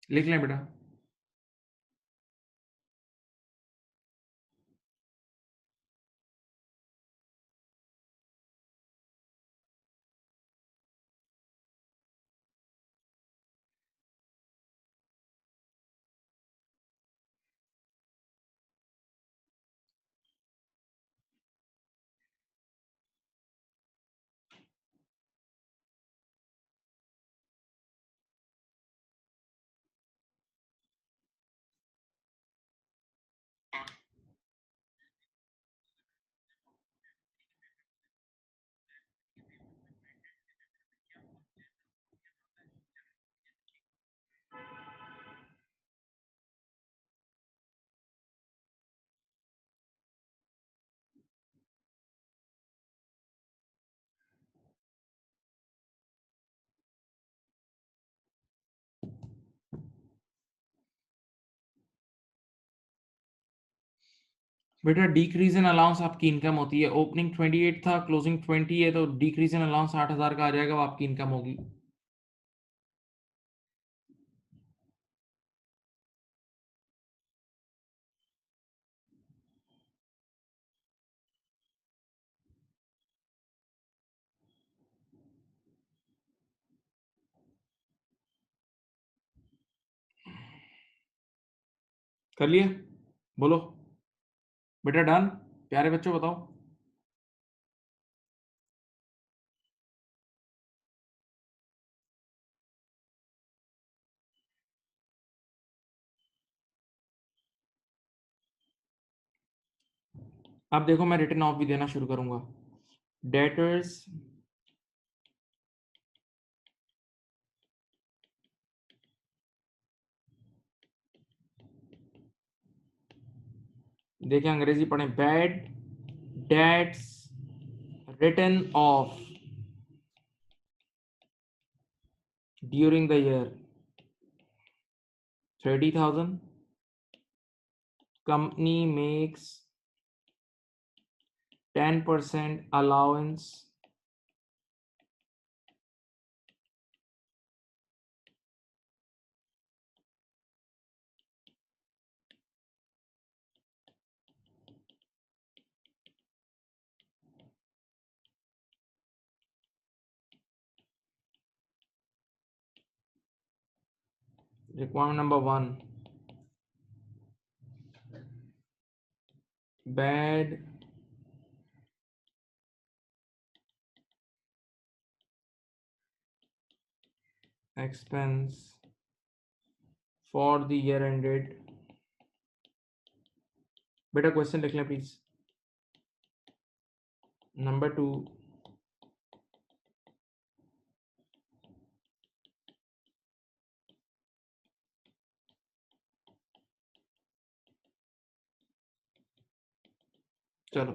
लिख लें बेटा। बेटा डिक्रीज इन अलाउंस आपकी इनकम होती है। ओपनिंग 28 था, क्लोजिंग 20 है, तो डिक्रीज इन अलाउंस 6000 का आ जाएगा, वो आपकी इनकम होगी। कर लिए? बोलो बेटा। डन? प्यारे बच्चों बताओ। अब देखो मैं रिटर्न ऑफ भी देना शुरू करूंगा। डेटर्स देखें, अंग्रेजी पढ़ें। Bad debts return of during the year 30,000। Company makes 10% allowance requirement number 1। Bad expense for the year ended। बेटा क्वेश्चन लिख लें प्लीज। नंबर 2, चलो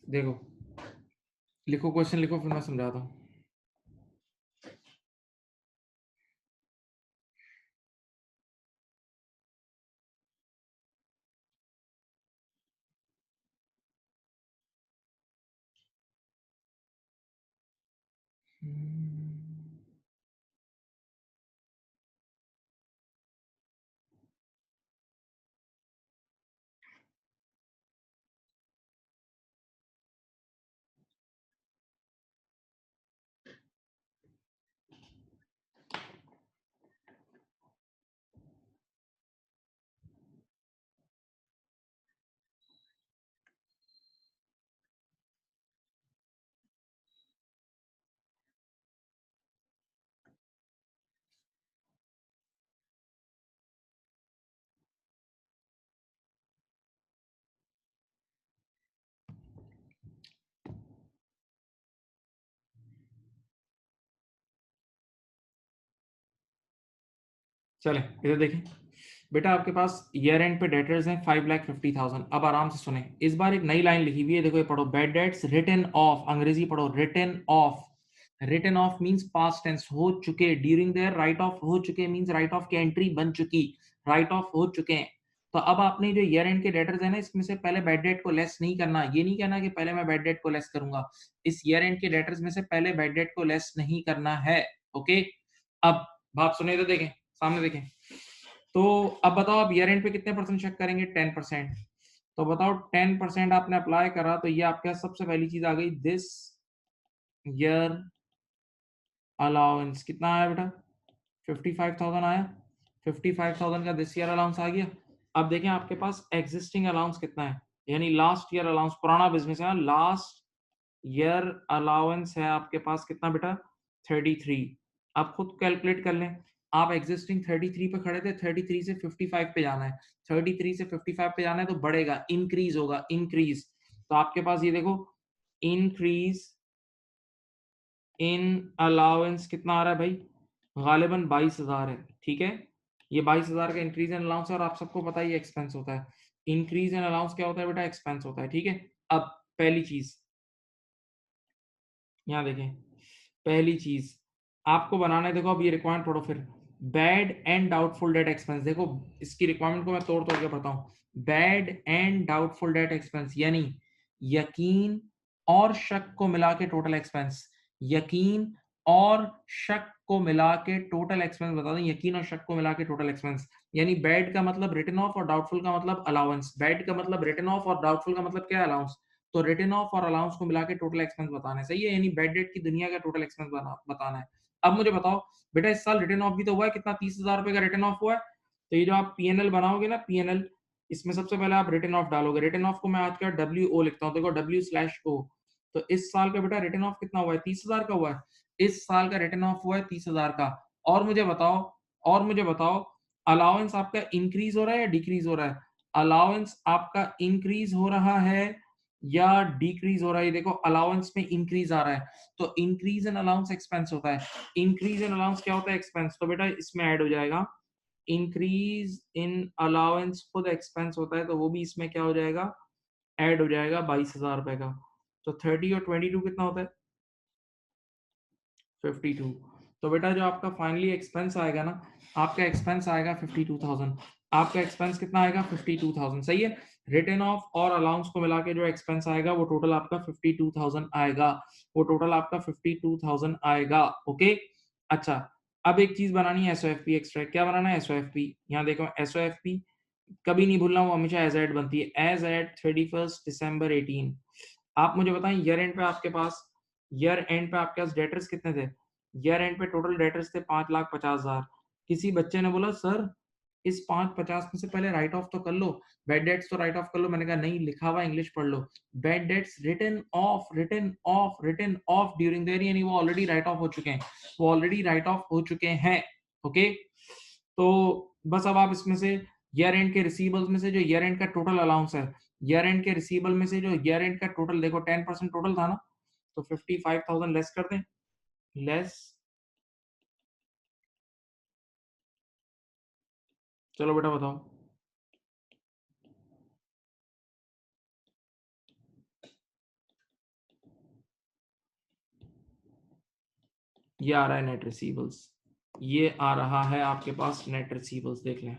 देखो, लिखो क्वेश्चन लिखो, फिर मैं समझाता हूँ। चले इधर देखें। बेटा आपके पास ईयर एंड पे डेटर्स हैं 5,50,000। अब आराम से सुने, इस बार एक नई लाइन लिखी हुई है, देखो ये पढ़ो, बैड डेट्स रिटन ऑफ, अंग्रेजी पढ़ो, written off. Written off means past tense, हो चुके, ड्यूरिंग देयर, राइट ऑफ हो चुके मींस राइट ऑफ की एंट्री बन चुकी, राइट ऑफ हो चुके हैं। तो अब आपने जो ईयर एंड के डेटर्स है ना, इसमें से पहले बैड डेट को लेस नहीं करना, ये नहीं कहना कि पहले मैं बैड डेट को लेस करूंगा, इस ईयर एंड के डेटर्स में से पहले बैड डेट को लेस नहीं करना है। ओके, अब बात सुने तो देखें, सामने देखें। तो अब बताओ, आप ईयर एंड पे कितने परसेंट चेक करेंगे? 10%। तो बताओ 10% आपने अप्लाई करा, तो ये आपके पास सबसे पहली चीज आ गई, दिस ईयर अलाउंस कितना आया बेटा? 55,000 आया। 55,000 का दिस ईयर अलाउंस आ गया। अब देखें आपके पास एग्जिस्टिंग अलाउंस कितना है, यानी लास्ट ईयर अलाउंस, पुराना बिजनेस है, लास्ट ईयर अलाउंस है आपके पास कितना बेटा? 33। आप खुद कैलकुलेट कर लें, आप एग्जिस्टिंग 33 पे खड़े थे, 33 से 55 पे जाना है, 33 से 55 पे जाना है, तो बढ़ेगा, इंक्रीज होगा, इंक्रीज। तो आपके पास ये देखो, इंक्रीज इन अलाउंस कितना आ रहा है भाई? गालिबन 22,000 है, ठीक है। ये 22,000 का इंक्रीज इन अलाउंस है, और आप सबको पता ही एक्सपेंस होता है। इंक्रीज इन अलाउंस क्या होता है बेटा? एक्सपेंस होता है, ठीक है। अब पहली चीज यहाँ देखें, पहली चीज आपको बनाना है, देखो अब ये रिक्वायरमेंट पढ़ो फिर, bad and doubtful debt expense. देखो इसकी रिक्वायरमेंट को मैं तोड़ तोड़ के पढ़ता हूँ। Bad and doubtful debt expense यानी यकीन और शक को मिला के टोटल एक्सपेंस, यकीन और शक को मिला के टोटल एक्सपेंस बता दें, यकीन और शक को मिला के टोटल एक्सपेंस। यानी बैड का मतलब रिटन ऑफ और डाउटफुल का मतलब अलाउंस, बैड का मतलब रिटन ऑफ और डाउटफुल का मतलब क्या है? अलाउंस। तो रिटन ऑफ और अलाउंस को मिला के टोटल एक्सपेंस बताना है, सही है, यानी बैड डेट की दुनिया का टोटल एक्सपेंस बताना है। अब मुझे बताओ बेटा, इस साल रिटन ऑफ भी तो हुआ है, कितना? 30,000 रुपए का रिटन ऑफ हुआ है। तो ये जो आप पीएनएल बनाओगे ना, पीएनएल, इसमें सबसे पहले आप रिटन ऑफ डालोगे। रिटन ऑफ को मैं आज का डब्ल्यू ओ लिखता हूँ, देखो डब्ल्यू/ओ। तो इस साल का बेटा रिटन ऑफ कितना हुआ है? 30,000 का हुआ है। इस साल का रिटन ऑफ हुआ है 30,000 का। और मुझे बताओ, और मुझे बताओ, अलाउंस आपका इंक्रीज हो रहा है या डिक्रीज हो रहा है? अलाउंस आपका इंक्रीज हो रहा है या डिक्रीज हो रहा है? देखो अलाउंस में इंक्रीज आ रहा है, तो इंक्रीज इन अलाउंस एक्सपेंस होता है। इंक्रीज इन अलाउंस क्या होता है? एक्सपेंस। तो बेटा इसमें ऐड हो जाएगा, इंक्रीज इन अलाउंस खुद एक्सपेंस होता है, तो वो भी इसमें क्या हो जाएगा? ऐड हो जाएगा 22,000 रुपए का। तो 30 और 22 कितना होता है? 52। तो बेटा जो आपका फाइनली एक्सपेंस आएगा ना, आपका एक्सपेंस आएगा 52,000। आपका एक्सपेंस कितना आएगा? 52,000, सही है। रिटर्न ऑफ और अलाउंस को मिला के जो एक्सपेंस आएगा वो टोटल आपका 52,000 आएगा, वो टोटल आपका 52,000 आएगा। ओके, अच्छा, अब एक चीज बनानी है, एसओएफपी एक्सट्रैक्ट। क्या बनाना है? एसओएफपी। यहाँ देखो एसओएफपी कभी नहीं भूलना, वो हमेशा एज एट बनती है, एज एट 31 दिसंबर 18। आप मुझे बताएं, ईयर एंड पे आपके पास, ईयर एंड पे आपके पास डेटर्स कितने थे? ईयर एंड पे टोटल डेटर्स थे 5,50,000। किसी बच्चे ने बोला सर इस 550 में से पहले राइट ऑफ तो कर लो, बैड डेट्स तो राइट ऑफ कर लो। मैंने कहा नहीं, लिखा हुआ इंग्लिश पढ़ लो, bad debts written off, written off, written off during there, यानी वो ऑलरेडी राइट ऑफ हो चुके हैं, वो ऑलरेडी राइट ऑफ हो चुके हैं। ओके, तो बस अब आप इसमें से ईयर एंड के रिसीवेबल्स में से जो ईयर एंड का टोटल अलाउंस है, ईयर एंड के रिसीवेबल में से जो ईयर एंड का टोटल, देखो 10% टोटल था ना, तो 55,000 लेस कर दें, लेस। चलो बेटा बताओ, ये आ रहा है नेट रिसीवेबल्स, ये आ रहा है आपके पास नेट रिसीवेबल्स, देख लें।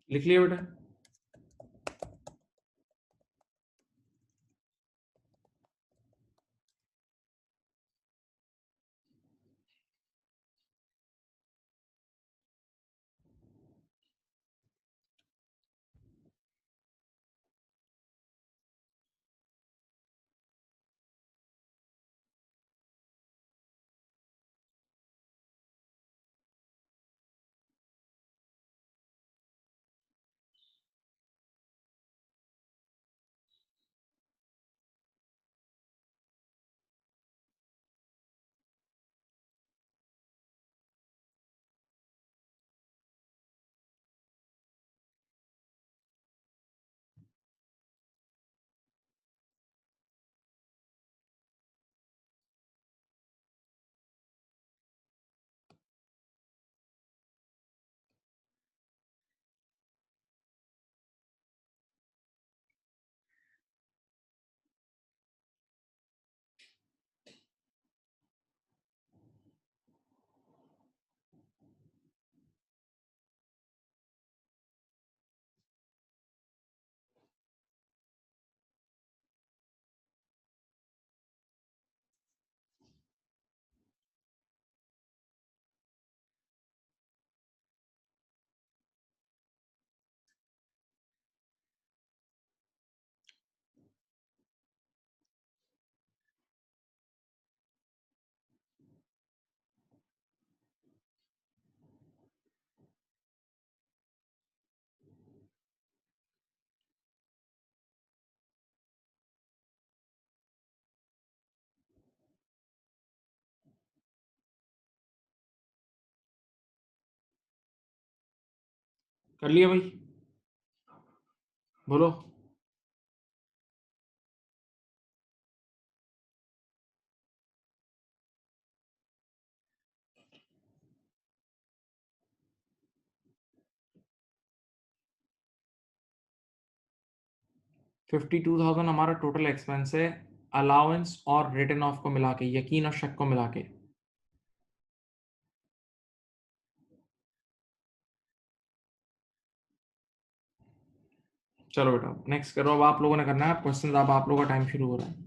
लिख लिया बेटा? कर लिया भाई? बोलो। $52,000 हमारा टोटल एक्सपेंस है, अलाउंस और रिटर्न ऑफ को मिला के, यकीन और शक को मिला के। चलो बेटा नेक्स्ट करो, अब आप लोगों ने करना है क्वेश्चन, अब आप लोगों का टाइम शुरू हो रहा है।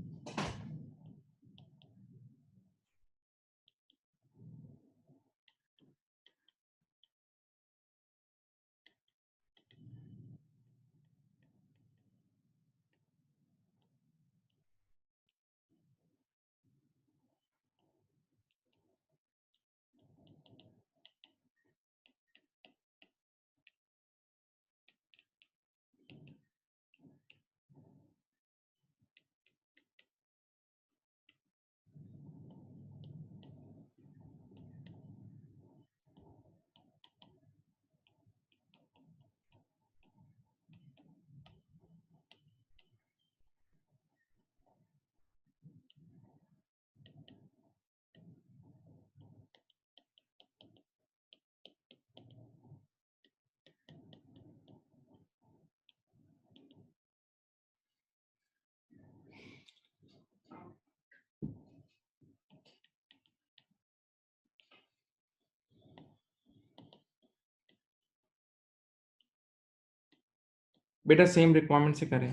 बेटा सेम रिक्वायरमेंट से करें,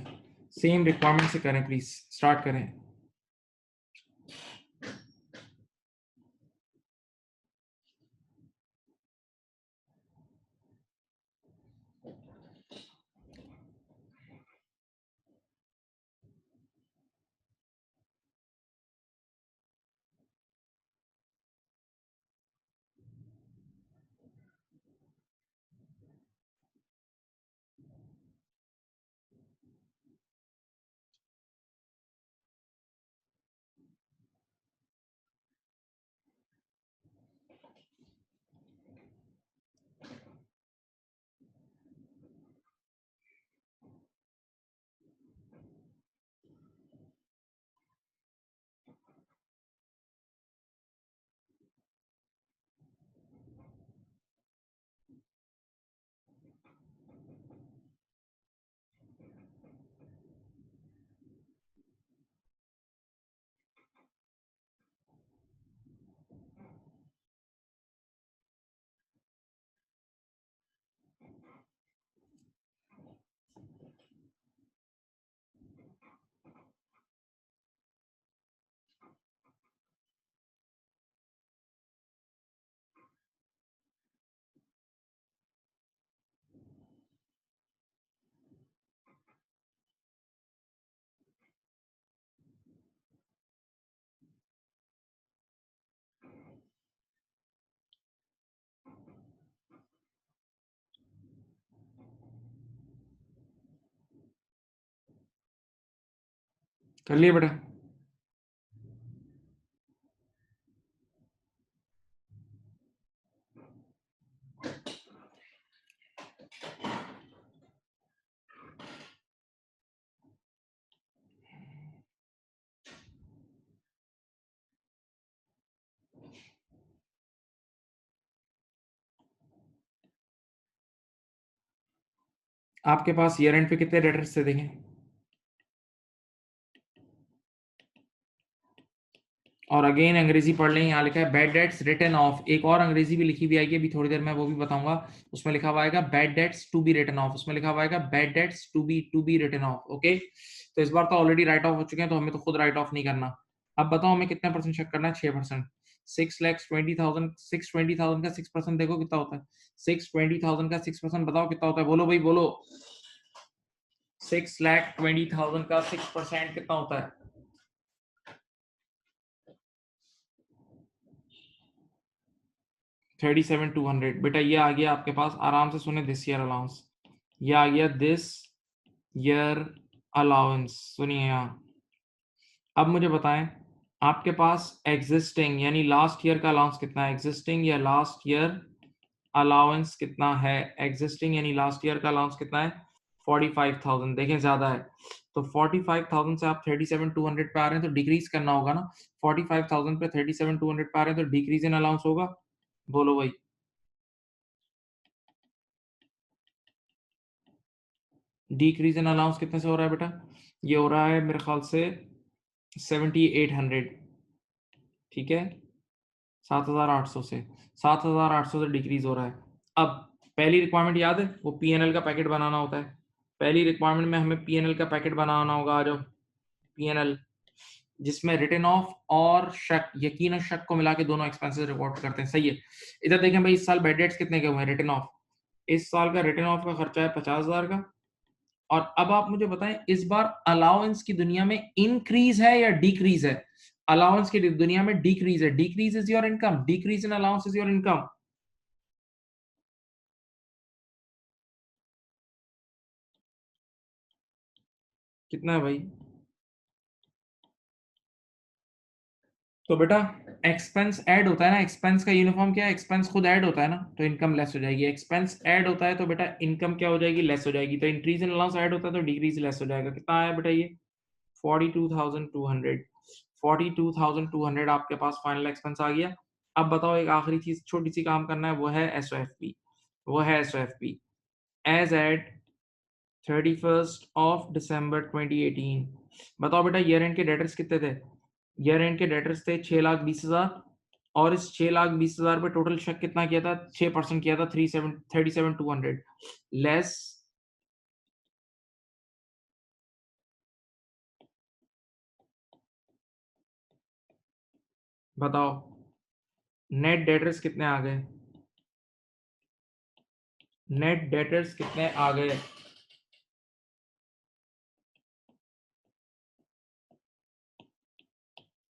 सेम रिक्वायरमेंट से करें प्लीज, स्टार्ट करें। कर लिए बेटा? आपके पास ईयर एंड पे कितने डेटर्स थे देखें? और अगेन अंग्रेजी पढ़ लें, यहाँ लिखा है बैड डेट्स रिटन ऑफ। एक और अंग्रेजी भी लिखी हुई आएगी अभी थोड़ी देर में, वो भी बताऊंगा। उसमें लिखा हुआ आएगा bad debts to be written off, उसमें लिखा हुआ आएगा bad debts to be written off. Okay, तो इस बार तो ऑलरेडी राइट ऑफ हो चुके हैं, तो हमें तो खुद राइट ऑफ नहीं करना। अब बताओ हमें कितने परसेंट चेक करना है? 6%। 6,20,000, 620,000 का 6% देखो कितना होता है। 620,000 का 6% बताओ कितना होता है? बोलो भाई बोलो। 6,20,000 का 6% कितना होता है? 37,200। बेटा ये आ गया आपके पास, आराम से सुने, दिस ईयर अलाउंस। ये आ गया दिस ईयर अलाउंस। सुनिए यहाँ, अब मुझे बताएं आपके पास एग्जिस्टिंग यानी लास्ट ईयर का अलाउंस कितना है? एग्जिस्टिंग या लास्ट ईयर अलाउंस कितना है? एग्जिस्टिंग यानी लास्ट ईयर का अलाउंस कितना है? 45,000। देखें ज्यादा है, तो 45,000 से आप 37,200 पे आ रहे हैं, तो डिक्रीज करना होगा ना। 45,000 पे 37,200 पे आ रहे हैं, तो डिक्रीज इन अलाउंस होगा। बोलो भाई। डिक्रीज इन अलाउंस कितने से हो रहा है बेटा? ये हो रहा है मेरे ख्याल से 7,800। ठीक है, 7,800 से, 7,800 से डिक्रीज हो रहा है। अब पहली रिक्वायरमेंट याद है, वो पीएनएल का पैकेट बनाना होता है। पहली रिक्वायरमेंट में हमें पीएनएल का पैकेट बनाना होगा। आ जाओ, पीएनएल जिसमें रिटन ऑफ और शक, यकीन और शक को मिला के दोनों एक्सपेंसेस रिकॉर्ड करते हैं। सही है। इधर देखें भाई, इस साल बेड डेट्स कितने के हुए हैं? रिटन ऑफ, इस साल का रिटन ऑफ का खर्चा है 50,000 का। और अब आप मुझे बताएं, इस बार अलाउंस की दुनिया में इंक्रीज है या डिक्रीज है? अलाउंस की दुनिया में डिक्रीज है। Decrease is your income, decrease in allowance is your income. कितना है भाई? तो बेटा एक्सपेंस ऐड होता है ना, एक्सपेंस का यूनिफॉर्म क्या है? एक्सपेंस खुद ऐड होता है ना, तो इनकम लेस हो जाएगी। एक्सपेंस ऐड होता है तो बेटा इनकम क्या हो जाएगी? लेस हो जाएगी। तो इंक्रीज इन अलाउंस ऐड होता है तो डिक्रीज लेस हो जाएगा। कितना आया बेटा ये? 42,200। 42,200 आपके पास फाइनल एक्सपेंस आ गया। अब बताओ, एक आखिरी चीज छोटी सी काम करना है, वो है एसओएफपी। वो है एसओएफपी एज एट 31 दिसंबर 2018। बताओ बेटा ईयर एंड के डेटर्स कितने थे? ईयर एंड के डेटर्स थे 6,20,000। और इस 6,20,000 पे टोटल शक कितना किया था? 6% किया था, 37,200 लेस। बताओ नेट डेटर्स कितने आ गए? नेट डेटर्स कितने आ गए?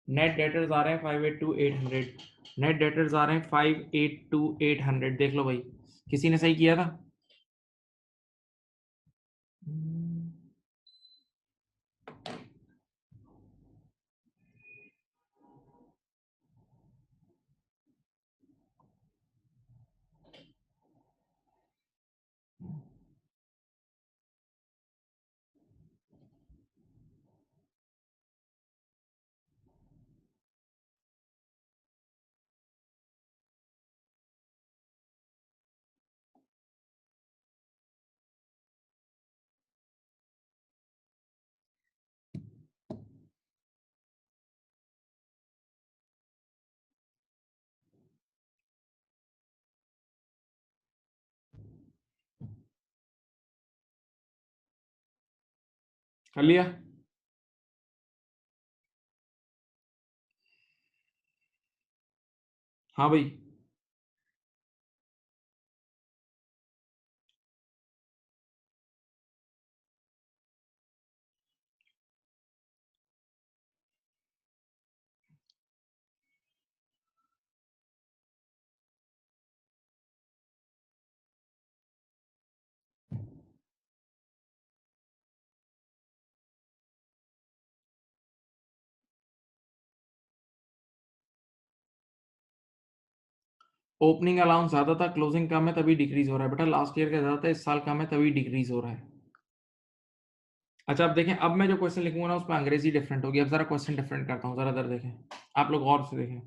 नेट डेटर्स आ रहे हैं 582,800। नेट डेटर्स आ रहे हैं 582,800। देख लो भाई, किसी ने सही किया था? कर लिया? हाँ भाई। ओपनिंग अलाउंस ज्यादा था, क्लोजिंग कम है, तभी डिक्रीज हो रहा है बेटा। लास्ट ईयर का ज्यादा था, इस साल कम है, तभी डिक्रीज हो रहा है। अच्छा अब देखें, अब मैं जो क्वेश्चन लिखूंगा ना उसमें अंग्रेजी डिफरेंट होगी। अब जरा क्वेश्चन डिफरेंट करता हूँ, जरा इधर देखें, आप लोग गौर से देखें।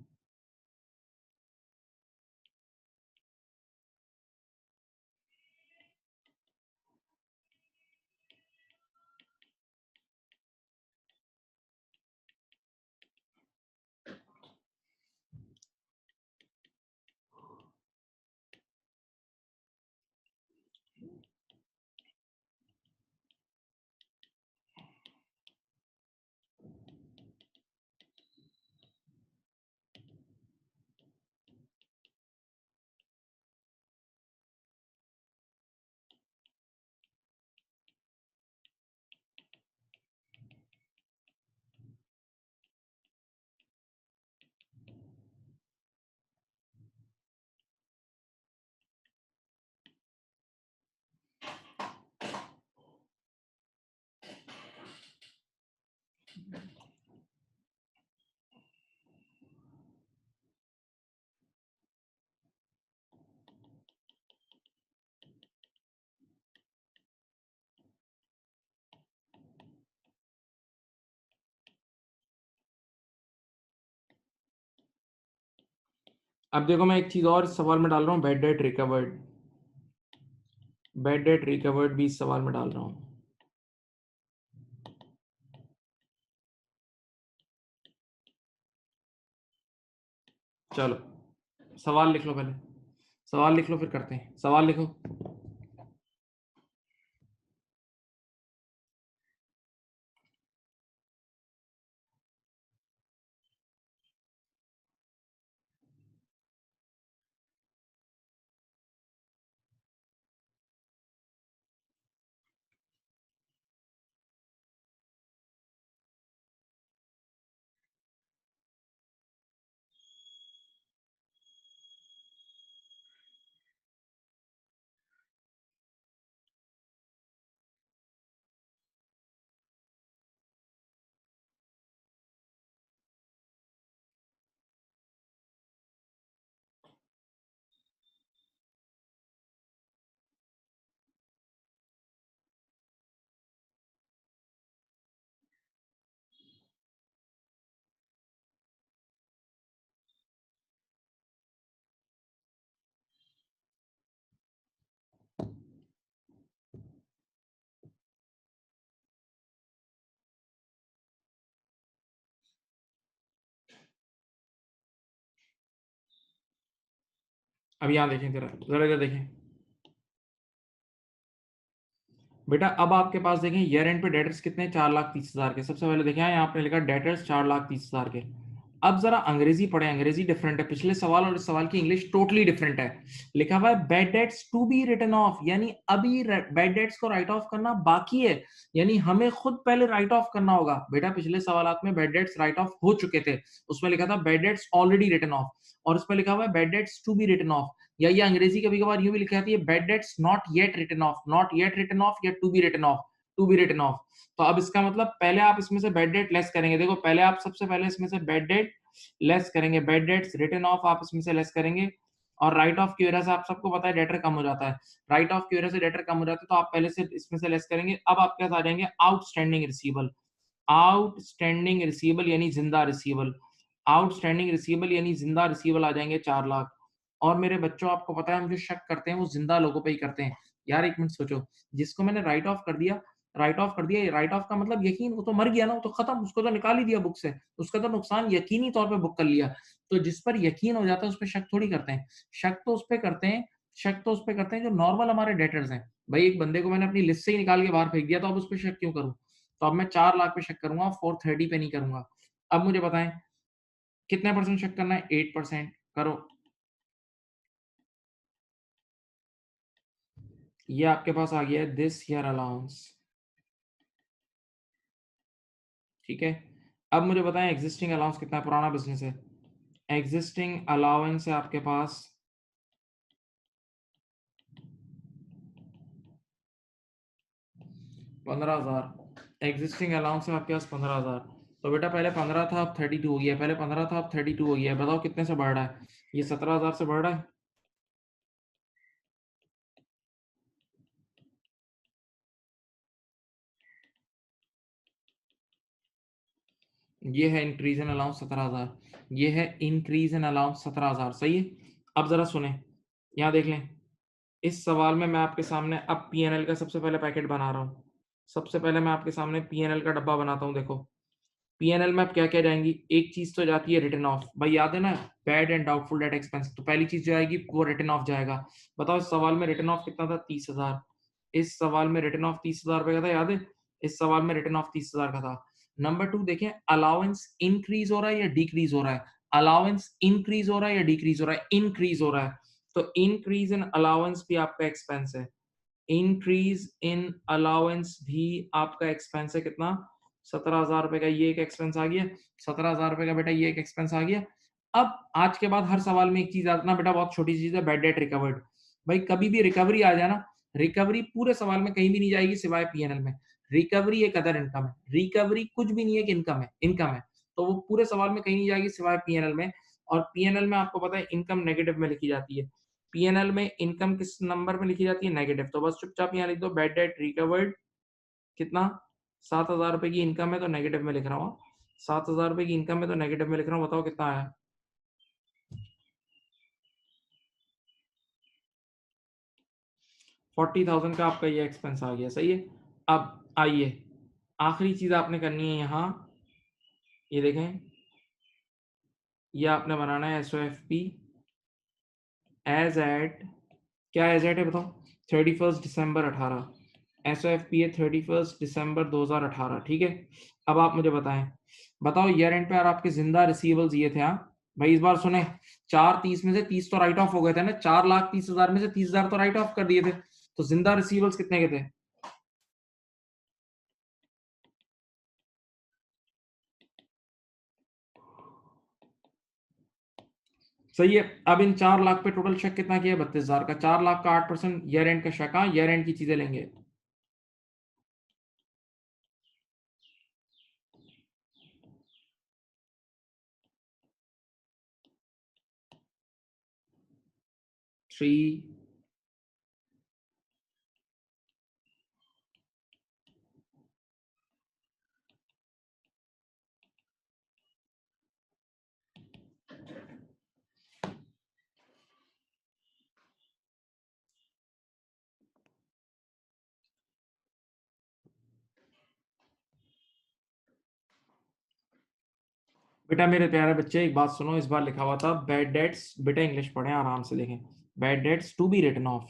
अब देखो, मैं एक चीज और इस सवाल में डाल रहा हूँ, bed debt recovered. Bed debt recovered भी इस सवाल में डाल रहा हूँ। चलो सवाल लिख लो पहले, सवाल लिख लो फिर करते हैं। सवाल लिखो। अब यहाँ देखें, जरा जरा इधर देखें बेटा। अब आपके पास देखें ईयर एंड पे डेटर्स कितने, 4,30,000 के। सबसे पहले देखें यहाँ आपने लिखा डेटर्स 4,30,000 के। अब जरा अंग्रेजी पढ़े, अंग्रेजी डिफरेंट है। पिछले सवाल और इस सवाल की इंग्लिश टोटली डिफरेंट है। लिखा हुआ है bad debts to be written off, यानी अभी बैड डेट्स को राइट ऑफ करना बाकी है, यानी हमें खुद पहले राइट ऑफ करना होगा। बेटा पिछले सवालात में बैड डेट्स राइट ऑफ हो चुके थे, उसमें लिखा था bad debts already written off, और उसमें लिखा हुआ है bad debts to be written off. या ये अंग्रेजी कभी कभार यूं भी लिखी जाती है, bad debts not yet written off, not yet written off या to be written off, to be written off. तो अब इसका मतलब पहले आप इसमें से बैड डेट लेस करेंगे। देखो पहले आप सबसे पहले इसमें से बैड डेट लेस करेंगे, बैड डेट्स रिटन ऑफ आप इसमें से लेस करेंगे, और राइट ऑफ की वजह से आप सबको पता है डेटर कम हो जाता है, राइट ऑफ की वजह से डेटर कम हो जाता है, तो आप पहले से इसमें से लेस करेंगे। अब आपके पास आ जाएंगे आउटस्टैंडिंग रिसीवेबल। आउटस्टैंडिंग रिसीवेबल यानी जिंदा रिसीवेबल, आउटस्टैंडिंग रिसीवेबल यानी जिंदा रिसीवेबल आ जाएंगे 4,00,000। और मेरे बच्चों आपको पता है हम जो शक करते हैं वो जिंदा लोगों पे ही करते हैं। यार एक मिनट सोचो, जिसको मैंने राइट ऑफ कर दिया, राइट ऑफ कर दिया, राइट ऑफ का मतलब यकीन, वो तो मर गया ना, वो तो खत्म, उसको तो निकाल ही दिया बुक से, उसका तो नुकसान यकीनी तौर पे बुक कर लिया। तो जिस पर यकीन हो जाता है उस पर शक थोड़ी करते हैं। शक तो उस पर करते हैं, शक तो उस पर करते हैं जो नॉर्मल हमारे डेटर्स हैं। भाई एक बंदे को मैंने अपनी लिस्ट से ही निकाल के बाहर फेंक दिया, तो अब उस पर शक क्यों करूं? तो अब मैं 4,00,000 पे शक करूंगा, 430 पे नहीं करूंगा। अब मुझे बताएं कितने परसेंट शक करना है? 8% करो। ये आपके पास आ गया है दिस ईयर अलाउंस, ठीक है। अब मुझे बताएं एग्जिस्टिंग अलाउंस कितना है, पुराना बिजनेस है। एग्जिस्टिंग अलाउंस है आपके पास 15,000। एग्जिस्टिंग अलाउंस है आपके पास 15,000। तो बेटा पहले 15 था, अब 32 हो गया, पहले 15 था, अब 32 हो गया। बताओ कितने से बढ़ रहा है? ये 17,000 से बढ़ रहा है। ये है इंक्रीज इन अलाउंस 17,000, ये है इंक्रीज इन अलाउंस 17,000, सही है। अब जरा सुने, यहाँ देख लें, इस सवाल में मैं आपके सामने अब पीएनएल का सबसे पहले पैकेट बना रहा हूँ। सबसे पहले मैं आपके सामने पीएनएल का डब्बा बनाता हूँ। देखो पीएनएल में अब क्या क्या जाएंगी, एक चीज तो जाती है रिटर्न ऑफ, भाई याद है ना, bad and doubtful debt expense, तो पहली चीज जो आएगी वो रिटर्न ऑफ जाएगा। बताओ इस सवाल में रिटर्न ऑफ कितना था, 30,000। इस सवाल में रिटर्न ऑफ 30,000 रुपए का था, याद है, इस सवाल में रिटर्न ऑफ 30,000 का था। नंबर 2 देखें, अलाउंस इंक्रीज हो रहा है या डिक्रीज हो रहा है, अलाउंस इंक्रीज हो रहा है या डिक्रीज हो रहा है, इंक्रीज हो रहा है, तो इंक्रीज इन अलाउंस भी आपका एक्सपेंस है, इंक्रीज इन अलाउंस भी आपका एक्सपेंस है। कितना, 17,000 रुपए का ये एक एक्सपेंस आ गया, 17,000 रुपए का बेटा ये एक एक्सपेंस आ गया। अब आज के बाद हर सवाल में एक चीज आती ना बेटा, बहुत छोटी चीज है, बैड डेट रिकवर्ड। भाई कभी भी रिकवरी आ जाए ना, रिकवरी पूरे सवाल में कहीं भी नहीं जाएगी सिवाय पीएनएल में। रिकवरी एक अदर इनकम है, रिकवरी कुछ भी नहीं है कि इनकम है, इनकम है, तो वो पूरे सवाल में कहीं नहीं जाएगी सिवाय पीएनएल में। और पीएनएल में आपको पता है इनकम नेगेटिव में लिखी जाती है, पीएनएल में इनकम किस नंबर में लिखी जाती है, नेगेटिव, तो बस चुपचाप यहाँ लिख दो बैड डेट रिकवर्ड कितना, 7,000 रुपए की इनकम है तो नेगेटिव में लिख रहा हूँ, 7,000 रुपए की इनकम है तो नेगेटिव में लिख रहा हूँ, बताओ कितना आया। 40,000 का आपका ये एक्सपेंस आ गया, सही है। अब आइए आखिरी चीज आपने करनी है यहाँ, ये देखें, ये आपने बनाना है S O F P as at, क्या एज एट है बताओ, 31 दिसंबर 18, एस ओ एफ पी है 31 दिसंबर 2018, ठीक है। अब आप मुझे बताएं, बताओ ईयर एंड पे और आपके जिंदा रिसीवेबल्स ये थे, हाँ भाई इस बार सुने, 430 में से 30 तो राइट ऑफ हो गए थे ना, 4,30,000 में से 30,000 तो राइट ऑफ कर दिए थे, तो जिंदा रिसीवेबल्स कितने के थे, सही है। अब इन 4 लाख पे टोटल शेक कितना किया, 32,000 का, 4 लाख का 8% ईयर एंड का शेक, हाँ ईयर एंड की चीजें लेंगे। थ्री, बेटा मेरे प्यारे बच्चे एक बात सुनो, इस बार लिखा हुआ था बैड डेट्स, बेटा इंग्लिश पढ़ें आराम से देखें, bad debts to be written off,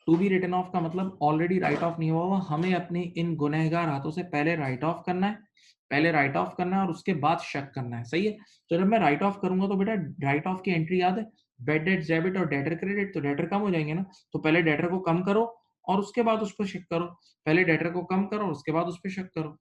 to be written off का मतलब ऑलरेडी राइट ऑफ नहीं हुआ हुआ, हमें अपने इन गुनहगार हाथों से पहले राइट ऑफ करना है, पहले राइट ऑफ करना है और उसके बाद शक करना है, सही है। तो जब मैं राइट ऑफ करूंगा तो बेटा राइट ऑफ की एंट्री याद है, बैड डेट डेबिट और डेटर क्रेडिट, तो डेटर कम हो जाएंगे ना, तो पहले डेटर को कम करो और उसके बाद उस पर शक करो, पहले डेटर को कम करो और उसके बाद उस पर शक करो।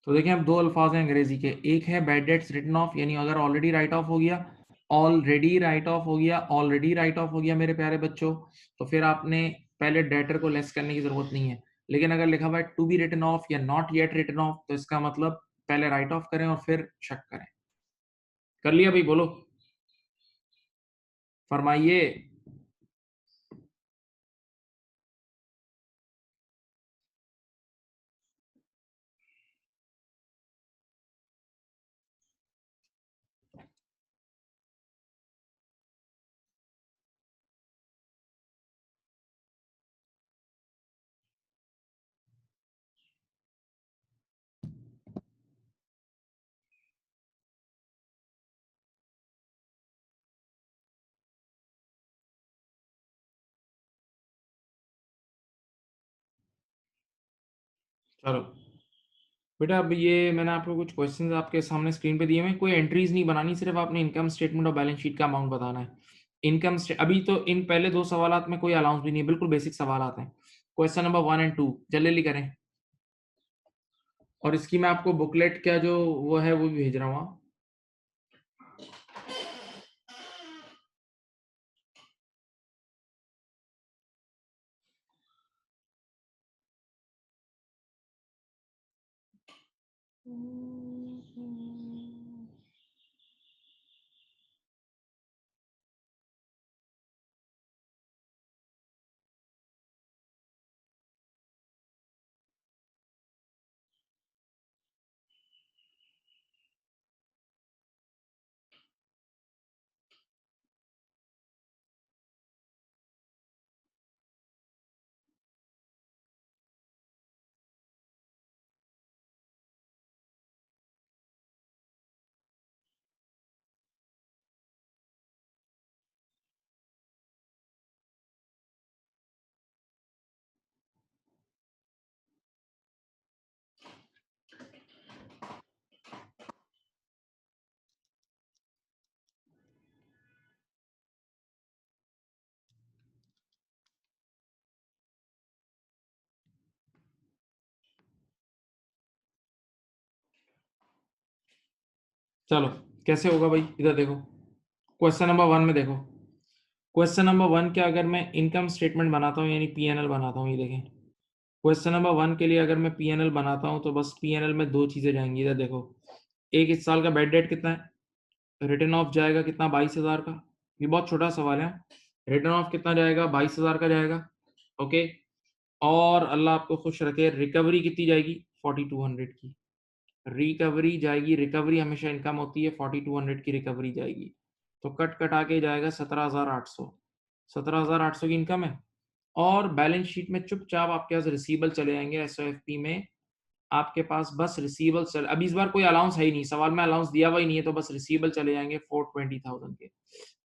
तो देखिए अब दो अल्फाज हैं अंग्रेजी के, एक है बैड डेट्स रिटन ऑफ, यानी अगर ऑलरेडी राइट ऑफ हो गया, ऑलरेडी राइट ऑफ हो गया, ऑलरेडी राइट ऑफ हो गया मेरे प्यारे बच्चों, तो फिर आपने पहले डेटर को लेस करने की जरूरत नहीं है। लेकिन अगर लिखा हुआ है टू बी रिटन ऑफ या नॉट येट रिटन ऑफ, तो इसका मतलब पहले राइट ऑफ करें और फिर शक करें। कर लिया भाई, बोलो, फरमाइए। चलो बेटा, अब ये मैंने आपको कुछ क्वेश्चंस आपके सामने स्क्रीन पे दिए हैं। कोई एंट्रीज नहीं बनानी, सिर्फ आपने इनकम स्टेटमेंट और बैलेंस शीट का अमाउंट बताना है। अभी तो इन पहले दो सवालात में कोई अलाउंस भी नहीं है, बिल्कुल बेसिक सवालात हैं। क्वेश्चन नंबर 1 एंड 2 जल्दी करें, और इसकी मैं आपको बुकलेट का जो वो है वो भी भेज रहा हूँ। चलो कैसे होगा भाई, इधर देखो। क्वेश्चन नंबर 1 में देखो, क्वेश्चन नंबर 1 के अगर मैं इनकम स्टेटमेंट बनाता हूँ यानी पीएनएल बनाता हूँ, ये देखें। क्वेश्चन नंबर 1 के लिए अगर मैं पीएनएल बनाता हूँ तो बस पीएनएल में दो चीजें जाएंगी, इधर देखो। एक, इस साल का बेड डेट कितना है, रिटर्न ऑफ जाएगा कितना, 22,000 का। ये बहुत छोटा सवाल है। रिटर्न ऑफ कितना जाएगा, 22,000 का जाएगा। ओके, और अल्लाह आपको खुश रखे, रिकवरी कितनी जाएगी, 4200 की रिकवरी जाएगी। रिकवरी हमेशा इनकम होती है, 4200 की रिकवरी जाएगी। तो कट कट आके जाएगा 17,800। 17,800 की इनकम है। और बैलेंस शीट में चुपचाप आपके पास रिसीवेबल चले जाएंगे, एसओएफपी में आपके पास बस रिसीवेबल चल, अभी इस बार कोई अलाउंस है ही नहीं, सवाल में अलाउंस दिया हुआ ही नहीं है, तो बस रिसीवेबल चले जाएंगे 420,000 के।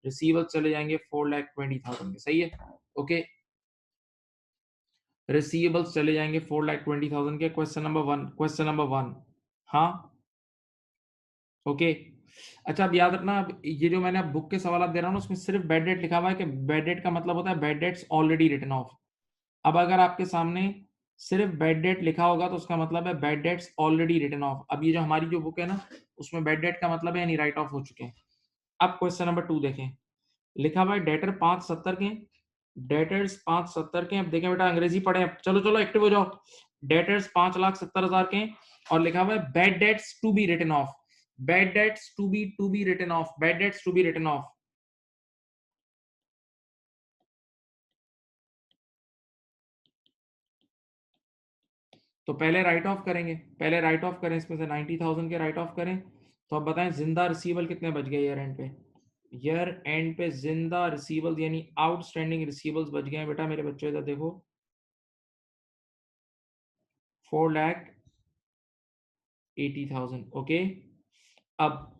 रिसीवेबल चले जाएंगे 4,20,000 के, सही है। ओके, रिसीवेबल्स चले जाएंगे 4,20,000 के। Question number 1, question number 1। हाँ, ओके। अच्छा, अब याद रखना, अब ये जो मैंने बुक के सवाल दे रहा हूँ ना, उसमें सिर्फ बेड डेट लिखा हुआ है कि बेड डेट का मतलब होता है bad debts already written off. अब अगर आपके सामने सिर्फ बेड डेट लिखा होगा तो उसका मतलब है bad debts already written off. अब ये जो हमारी जो बुक है ना, उसमें बेड डेट का मतलब है यानी राइट ऑफ हो चुके हैं। अब क्वेश्चन नंबर 2 देखें, लिखा हुआ है डेटर 570 के, डेटर्स 570 के। अब देखें बेटा, अंग्रेजी पढ़े, अब चलो चलो एक्टिव हो जाओ। डेटर्स 5,70,000 के, और लिखा हुआ है bad debts to be written off, bad debts to be written off, bad debts to be written off. तो पहले राइट ऑफ करेंगे, पहले राइट ऑफ करें, इसमें से 90,000 के राइट ऑफ करें। तो अब बताएं जिंदा रिसीवल कितने बच गए ईयर एंड पे, ईयर एंड पे जिंदा रिसीवल यानी आउटस्टैंडिंग रिसीवल्स बच गए हैं बेटा मेरे बच्चों, इधर देखो 4,80,000। ओके, अब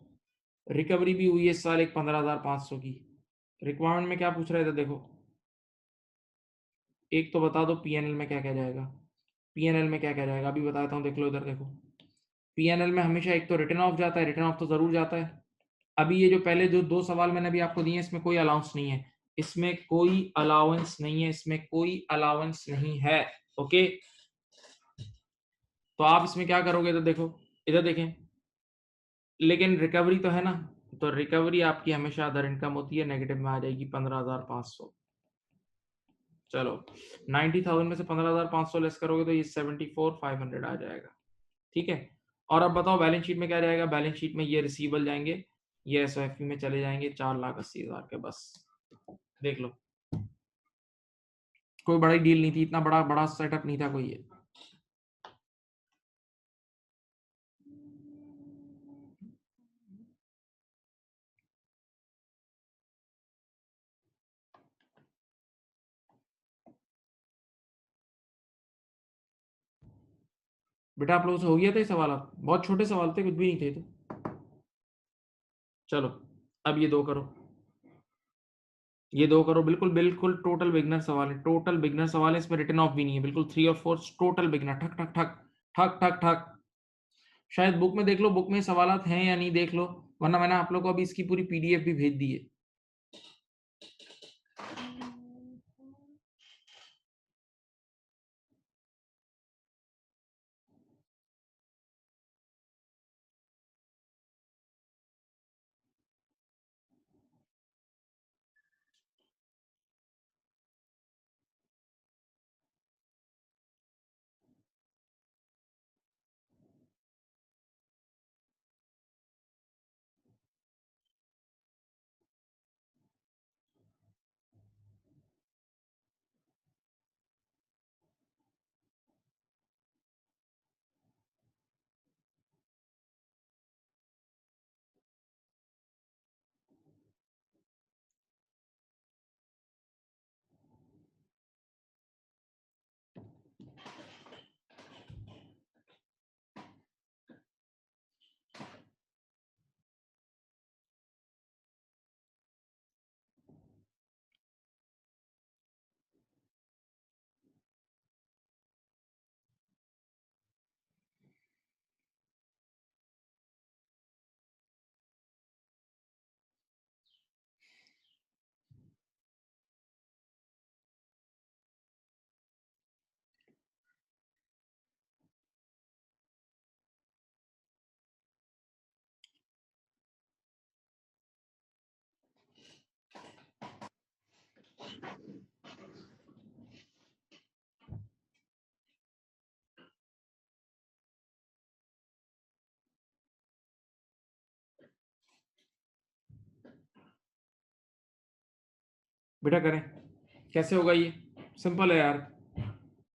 रिकवरी भी हुई है इस साल एक 15,500 की। रिक्वायरमेंट में क्या पूछ रहे थे देखो, एक तो बता दो पीएनएल में क्या क्या जाएगा, पीएनएल में क्या क्या जाएगा अभी बताता हूँ, देख लो इधर देखो। पीएनएल में हमेशा एक तो रिटर्न ऑफ जाता है, रिटर्न ऑफ तो जरूर जाता है। अभी ये जो पहले जो दो सवाल मैंने अभी आपको दिए हैं, इसमें कोई अलाउंस नहीं है, इसमें कोई अलाउंस नहीं है, इसमें कोई अलाउंस नहीं है। ओके, तो आप इसमें क्या करोगे, इधर देखो, इधर देखें, लेकिन रिकवरी तो है ना, तो रिकवरी आपकी हमेशा अदर इनकम होती है, नेगेटिव में आ जाएगी 15,500। चलो 90,000 में से 15,500 लेस करोगे तो ये 74,500 आ जाएगा, ठीक है। और अब बताओ बैलेंस शीट में क्या जाएगा, बैलेंस शीट में ये रिसीवेबल जाएंगे, ये एसओएफपी में चले जाएंगे 4,80,000 के, बस देख लो। कोई बड़ी डील नहीं थी, इतना बड़ा बड़ा सेटअप नहीं था कोई ये। बेटा आप लोगों से हो गया था ये सवाल, बहुत छोटे सवाल थे, कुछ भी नहीं थे तो। चलो अब ये दो करो, ये दो करो, बिल्कुल बिल्कुल टोटल बिगनर सवाल है, टोटल बिगनर सवाल है, इसमें रिटर्न ऑफ भी नहीं है, बिल्कुल 3 और 4 टोटल बिगनर, ठक ठक ठक ठक ठक ठक। शायद बुक में देख लो, बुक में सवालात हैं या नहीं देख लो, वरना मैंने आप लोग को अभी इसकी पूरी पीडीएफ भी भेज दी है। बेटा करें, कैसे होगा ये? सिंपल है यार।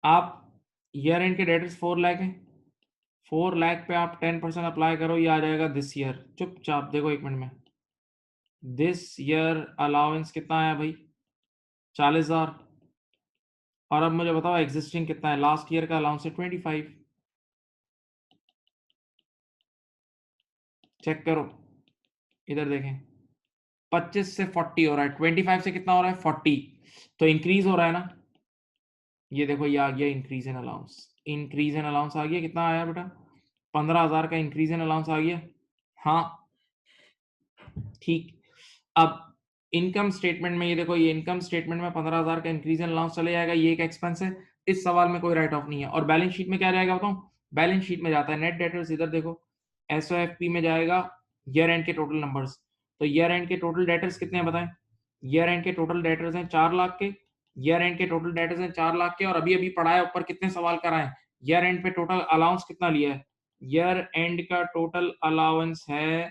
आप ईयर एंड के डेटर्स 4 लाख हैं, 4 लाख पे आप 10% अप्लाई करो, ये आ जाएगा दिस ईयर। चुपचाप देखो 1 मिनट में, दिस ईयर अलाउंस कितना आया भाई? 40,000। और अब मुझे बताओ एग्जिस्टिंग कितना है? लास्ट ईयर का अलाउंस है 25। चेक करो, इधर देखें, 25 से 40 हो रहा है, 25 से कितना हो रहा है? 40। तो इंक्रीज हो रहा है ना? ये देखो, ये आ गया increase in allowance. Increase in allowance आ गया, कितना आया बेटा? 15,000 का इंक्रीज इन अलाउंस आ गया। हाँ ठीक। अब इनकम स्टेटमेंट में ये देखो, ये इनकम स्टेटमेंट में 15,000 का इंक्रीज इन अलाउंस चले जाएगा, ये एक एक्सपेंस है, इस सवाल में कोई राइट ऑफ नहीं है। और बैलेंस शीट में क्या जाएगा बताऊं? बैलेंस शीट में जाता है नेट डेटर्स, इधर देखो, एसओएफपी में जाएगा ईयर एंड के टोटल नंबर्स। तो ईयर एंड के टोटल डेटर्स कितने हैं बताएं? ईयर एंड के टोटल डेटर्स हैं 4 लाख के। ईयर एंड के टोटल डेटर्स हैं 4 लाख के, और अभी अभी पढ़ा है ऊपर कितने सवाल कराए, ईयर एंड पे टोटल अलाउंस कितना लिया है? ईयर एंड का टोटल अलाउंस है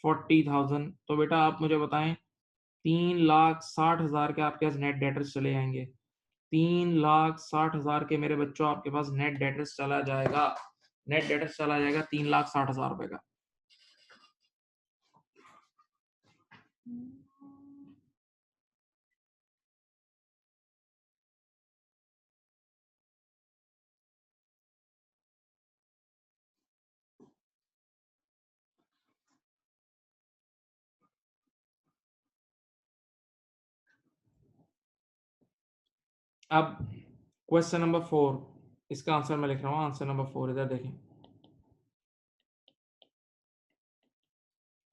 40,000। तो बेटा आप मुझे बताएं, 3,60,000 के आपके पास नेट डेटर्स चले जाएंगे। 3,60,000 के मेरे बच्चों आपके पास नेट डेटर्स चला जाएगा। नेट डेटर्स चला जाएगा 3,60,000 रुपए का। अब क्वेश्चन नंबर 4, इसका आंसर मैं लिख रहा हूँ, आंसर नंबर 4 इधर देखें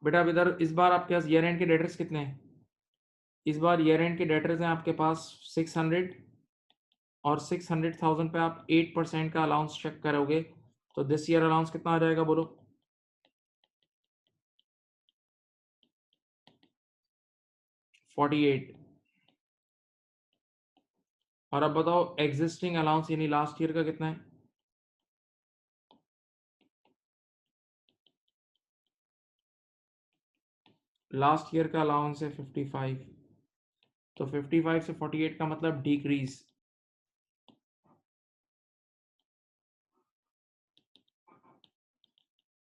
बेटा। अब इधर इस बार आपके पास ईयर एंड के डेटर्स कितने हैं? इस बार ईयर एंड के डेटर्स हैं आपके पास 600, और 600,000 पे आप 8% का अलाउंस चेक करोगे तो दिस ईयर अलाउंस कितना आ जाएगा बोलो? 48। और अब बताओ एग्जिस्टिंग अलाउंस यानी लास्ट ईयर का कितना है? लास्ट ईयर का अलाउंस है 55। तो 55 से 48 का मतलब डिक्रीज।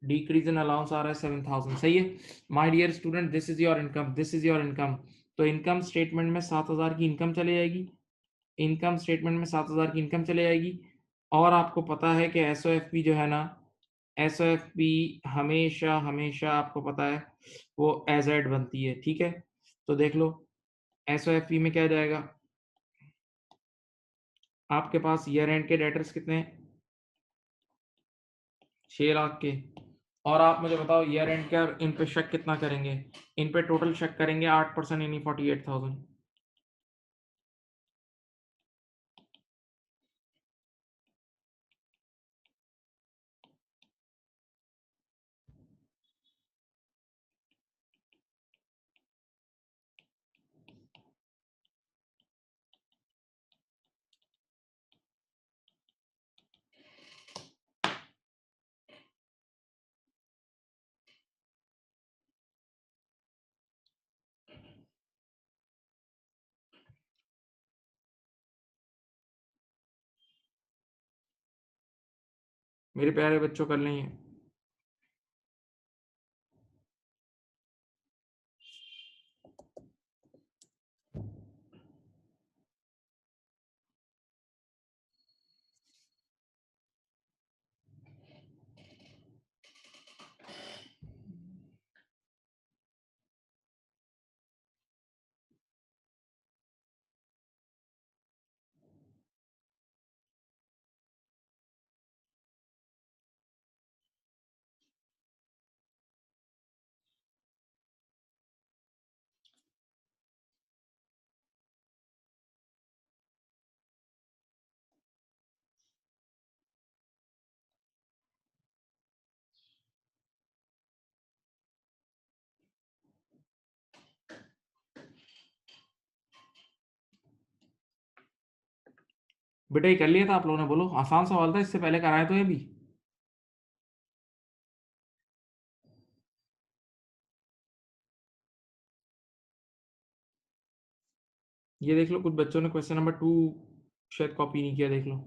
डिक्रीज इन अलाउंस आ रहा है 7,000। सही है my dear student, this is your income, this is your income. तो इनकम स्टेटमेंट में 7,000 की इनकम चली जाएगी, इनकम स्टेटमेंट में 7,000 की इनकम चली जाएगी। और आपको पता है कि एसओएफपी जो है ना, एसओएफपी हमेशा हमेशा आपको पता है वो एजेड बनती है, ठीक है? तो देख लो एसओएफपी में क्या जाएगा, आपके पास ईयर एंड के डेटर्स कितने हैं? 6 लाख के। और आप मुझे बताओ ईयर एंड का इन पे शक कितना करेंगे? इन पे टोटल शक करेंगे 8% यानी 48,000। मेरे प्यारे बच्चों कर लेंगे। बेटा ये कर लिया था आप लोगों ने? बोलो, आसान सवाल था, इससे पहले कराए तो ये भी। ये देख लो, कुछ बच्चों ने क्वेश्चन नंबर 2 शायद कॉपी नहीं किया, देख लो।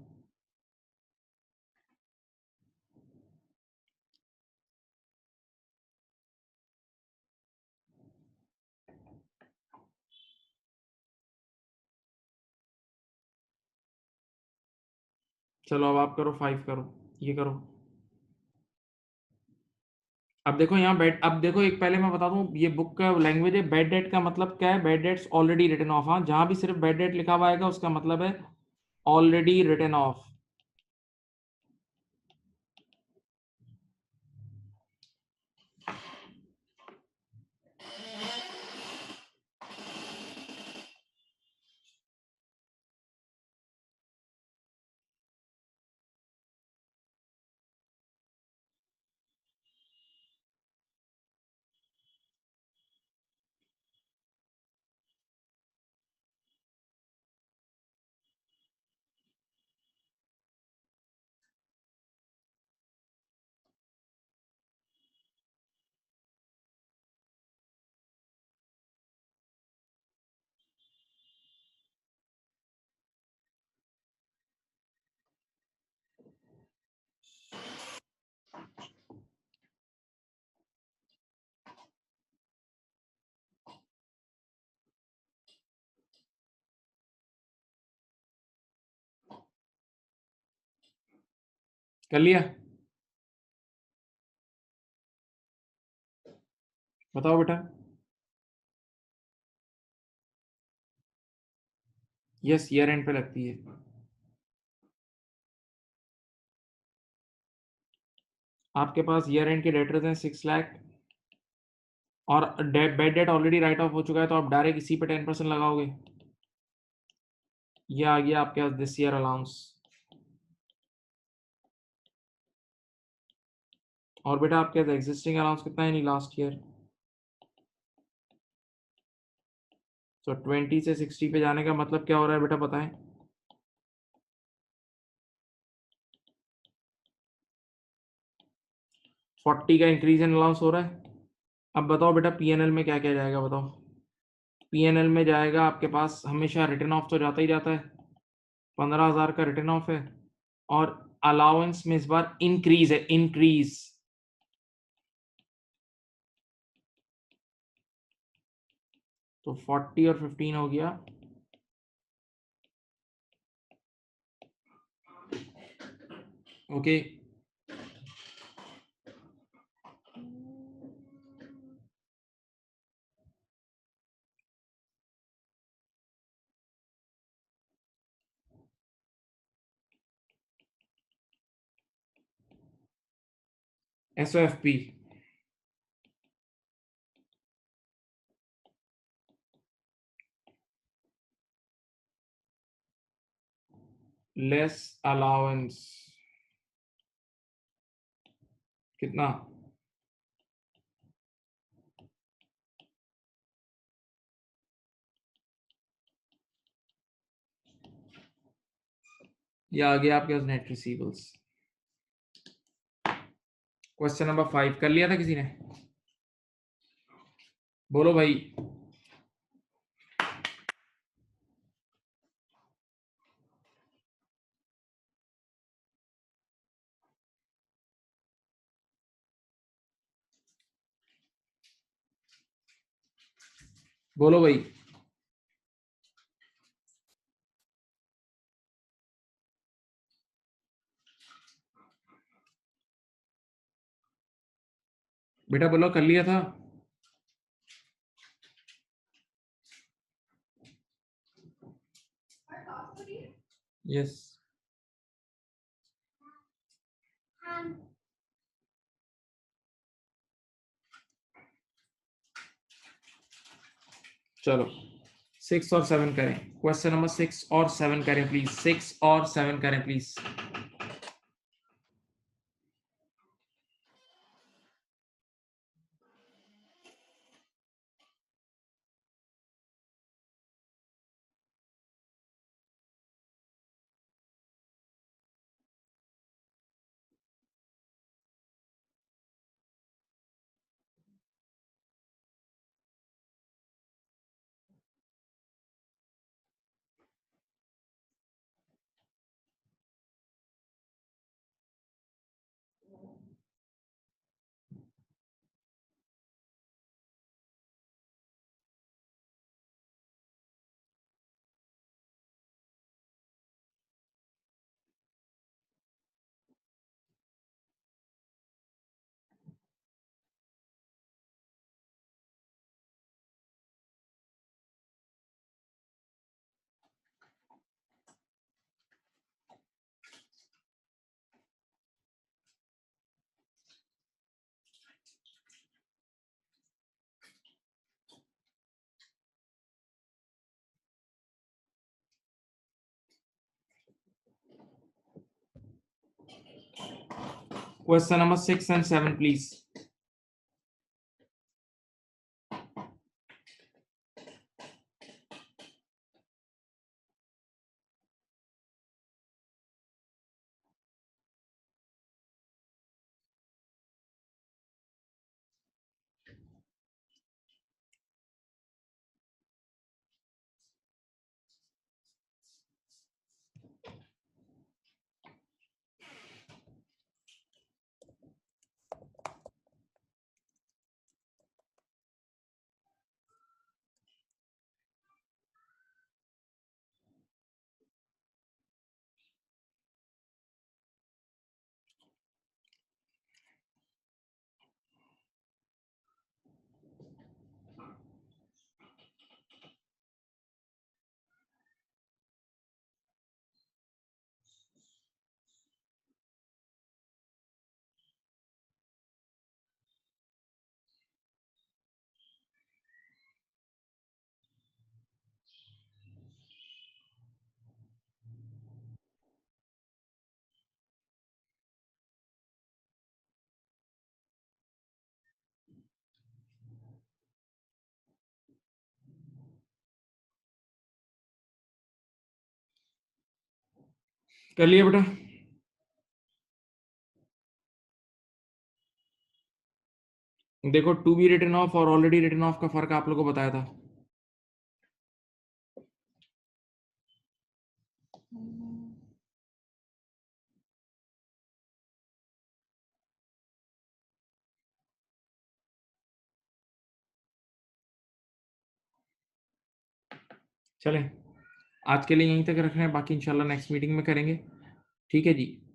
चलो अब आप करो, 5 करो, ये करो। अब देखो यहाँ बैड, अब देखो एक पहले मैं बता दूं, ये बुक का लैंग्वेज है। बैड डेट का मतलब क्या है? Bad debts already written off. हाँ, जहां भी सिर्फ बैड डेट लिखा हुआ आएगा उसका मतलब है ऑलरेडी रिटन ऑफ। कर लिया? बताओ बेटा। यस, ईयर एंड पे लगती है। आपके पास ईयर एंड के डेटर्स हैं 6 लाख, और bad debt already right off हो चुका है, तो आप डायरेक्ट इसी पे 10% लगाओगे। ये आ गया आपके पास दिस ईयर अलाउंस। और बेटा आपके पास एग्जिस्टिंग अलाउंस कितना है नहीं लास्ट ईयर? तो 20 से 60 पे जाने का मतलब क्या हो रहा है बेटा, बताएं? 40 का इंक्रीज इन अलाउंस हो रहा है। अब बताओ बेटा पीएनएल में क्या क्या जाएगा, बताओ? पीएनएल में जाएगा आपके पास हमेशा रिटर्न ऑफ तो जाता ही जाता है, 15,000 का रिटर्न ऑफ है। और अलाउंस में इस बार इंक्रीज है, इंक्रीज। तो 40 और 15 हो गया। ओके। SOFP, लेस अलाउंस कितना? ये आ गया आपके पास नेट रिसीवेबल्स। क्वेश्चन नंबर 5 कर लिया था किसी ने? बोलो भाई। बोलो भाई। बेटा बोलो कर लिया था? यस। चलो 6 और 7 करें। क्वेश्चन नंबर 6 और 7 करें प्लीज। 6 और 7 करें please. Question number 6 and 7 please. कर लिया बेटा? देखो टू बी रिटन ऑफ और ऑलरेडी रिटन ऑफ का फर्क आप लोगों को बताया था। चलें आज के लिए यहीं तक रख रहे हैं, बाकी इंशाल्लाह नेक्स्ट मीटिंग में करेंगे। ठीक है जी।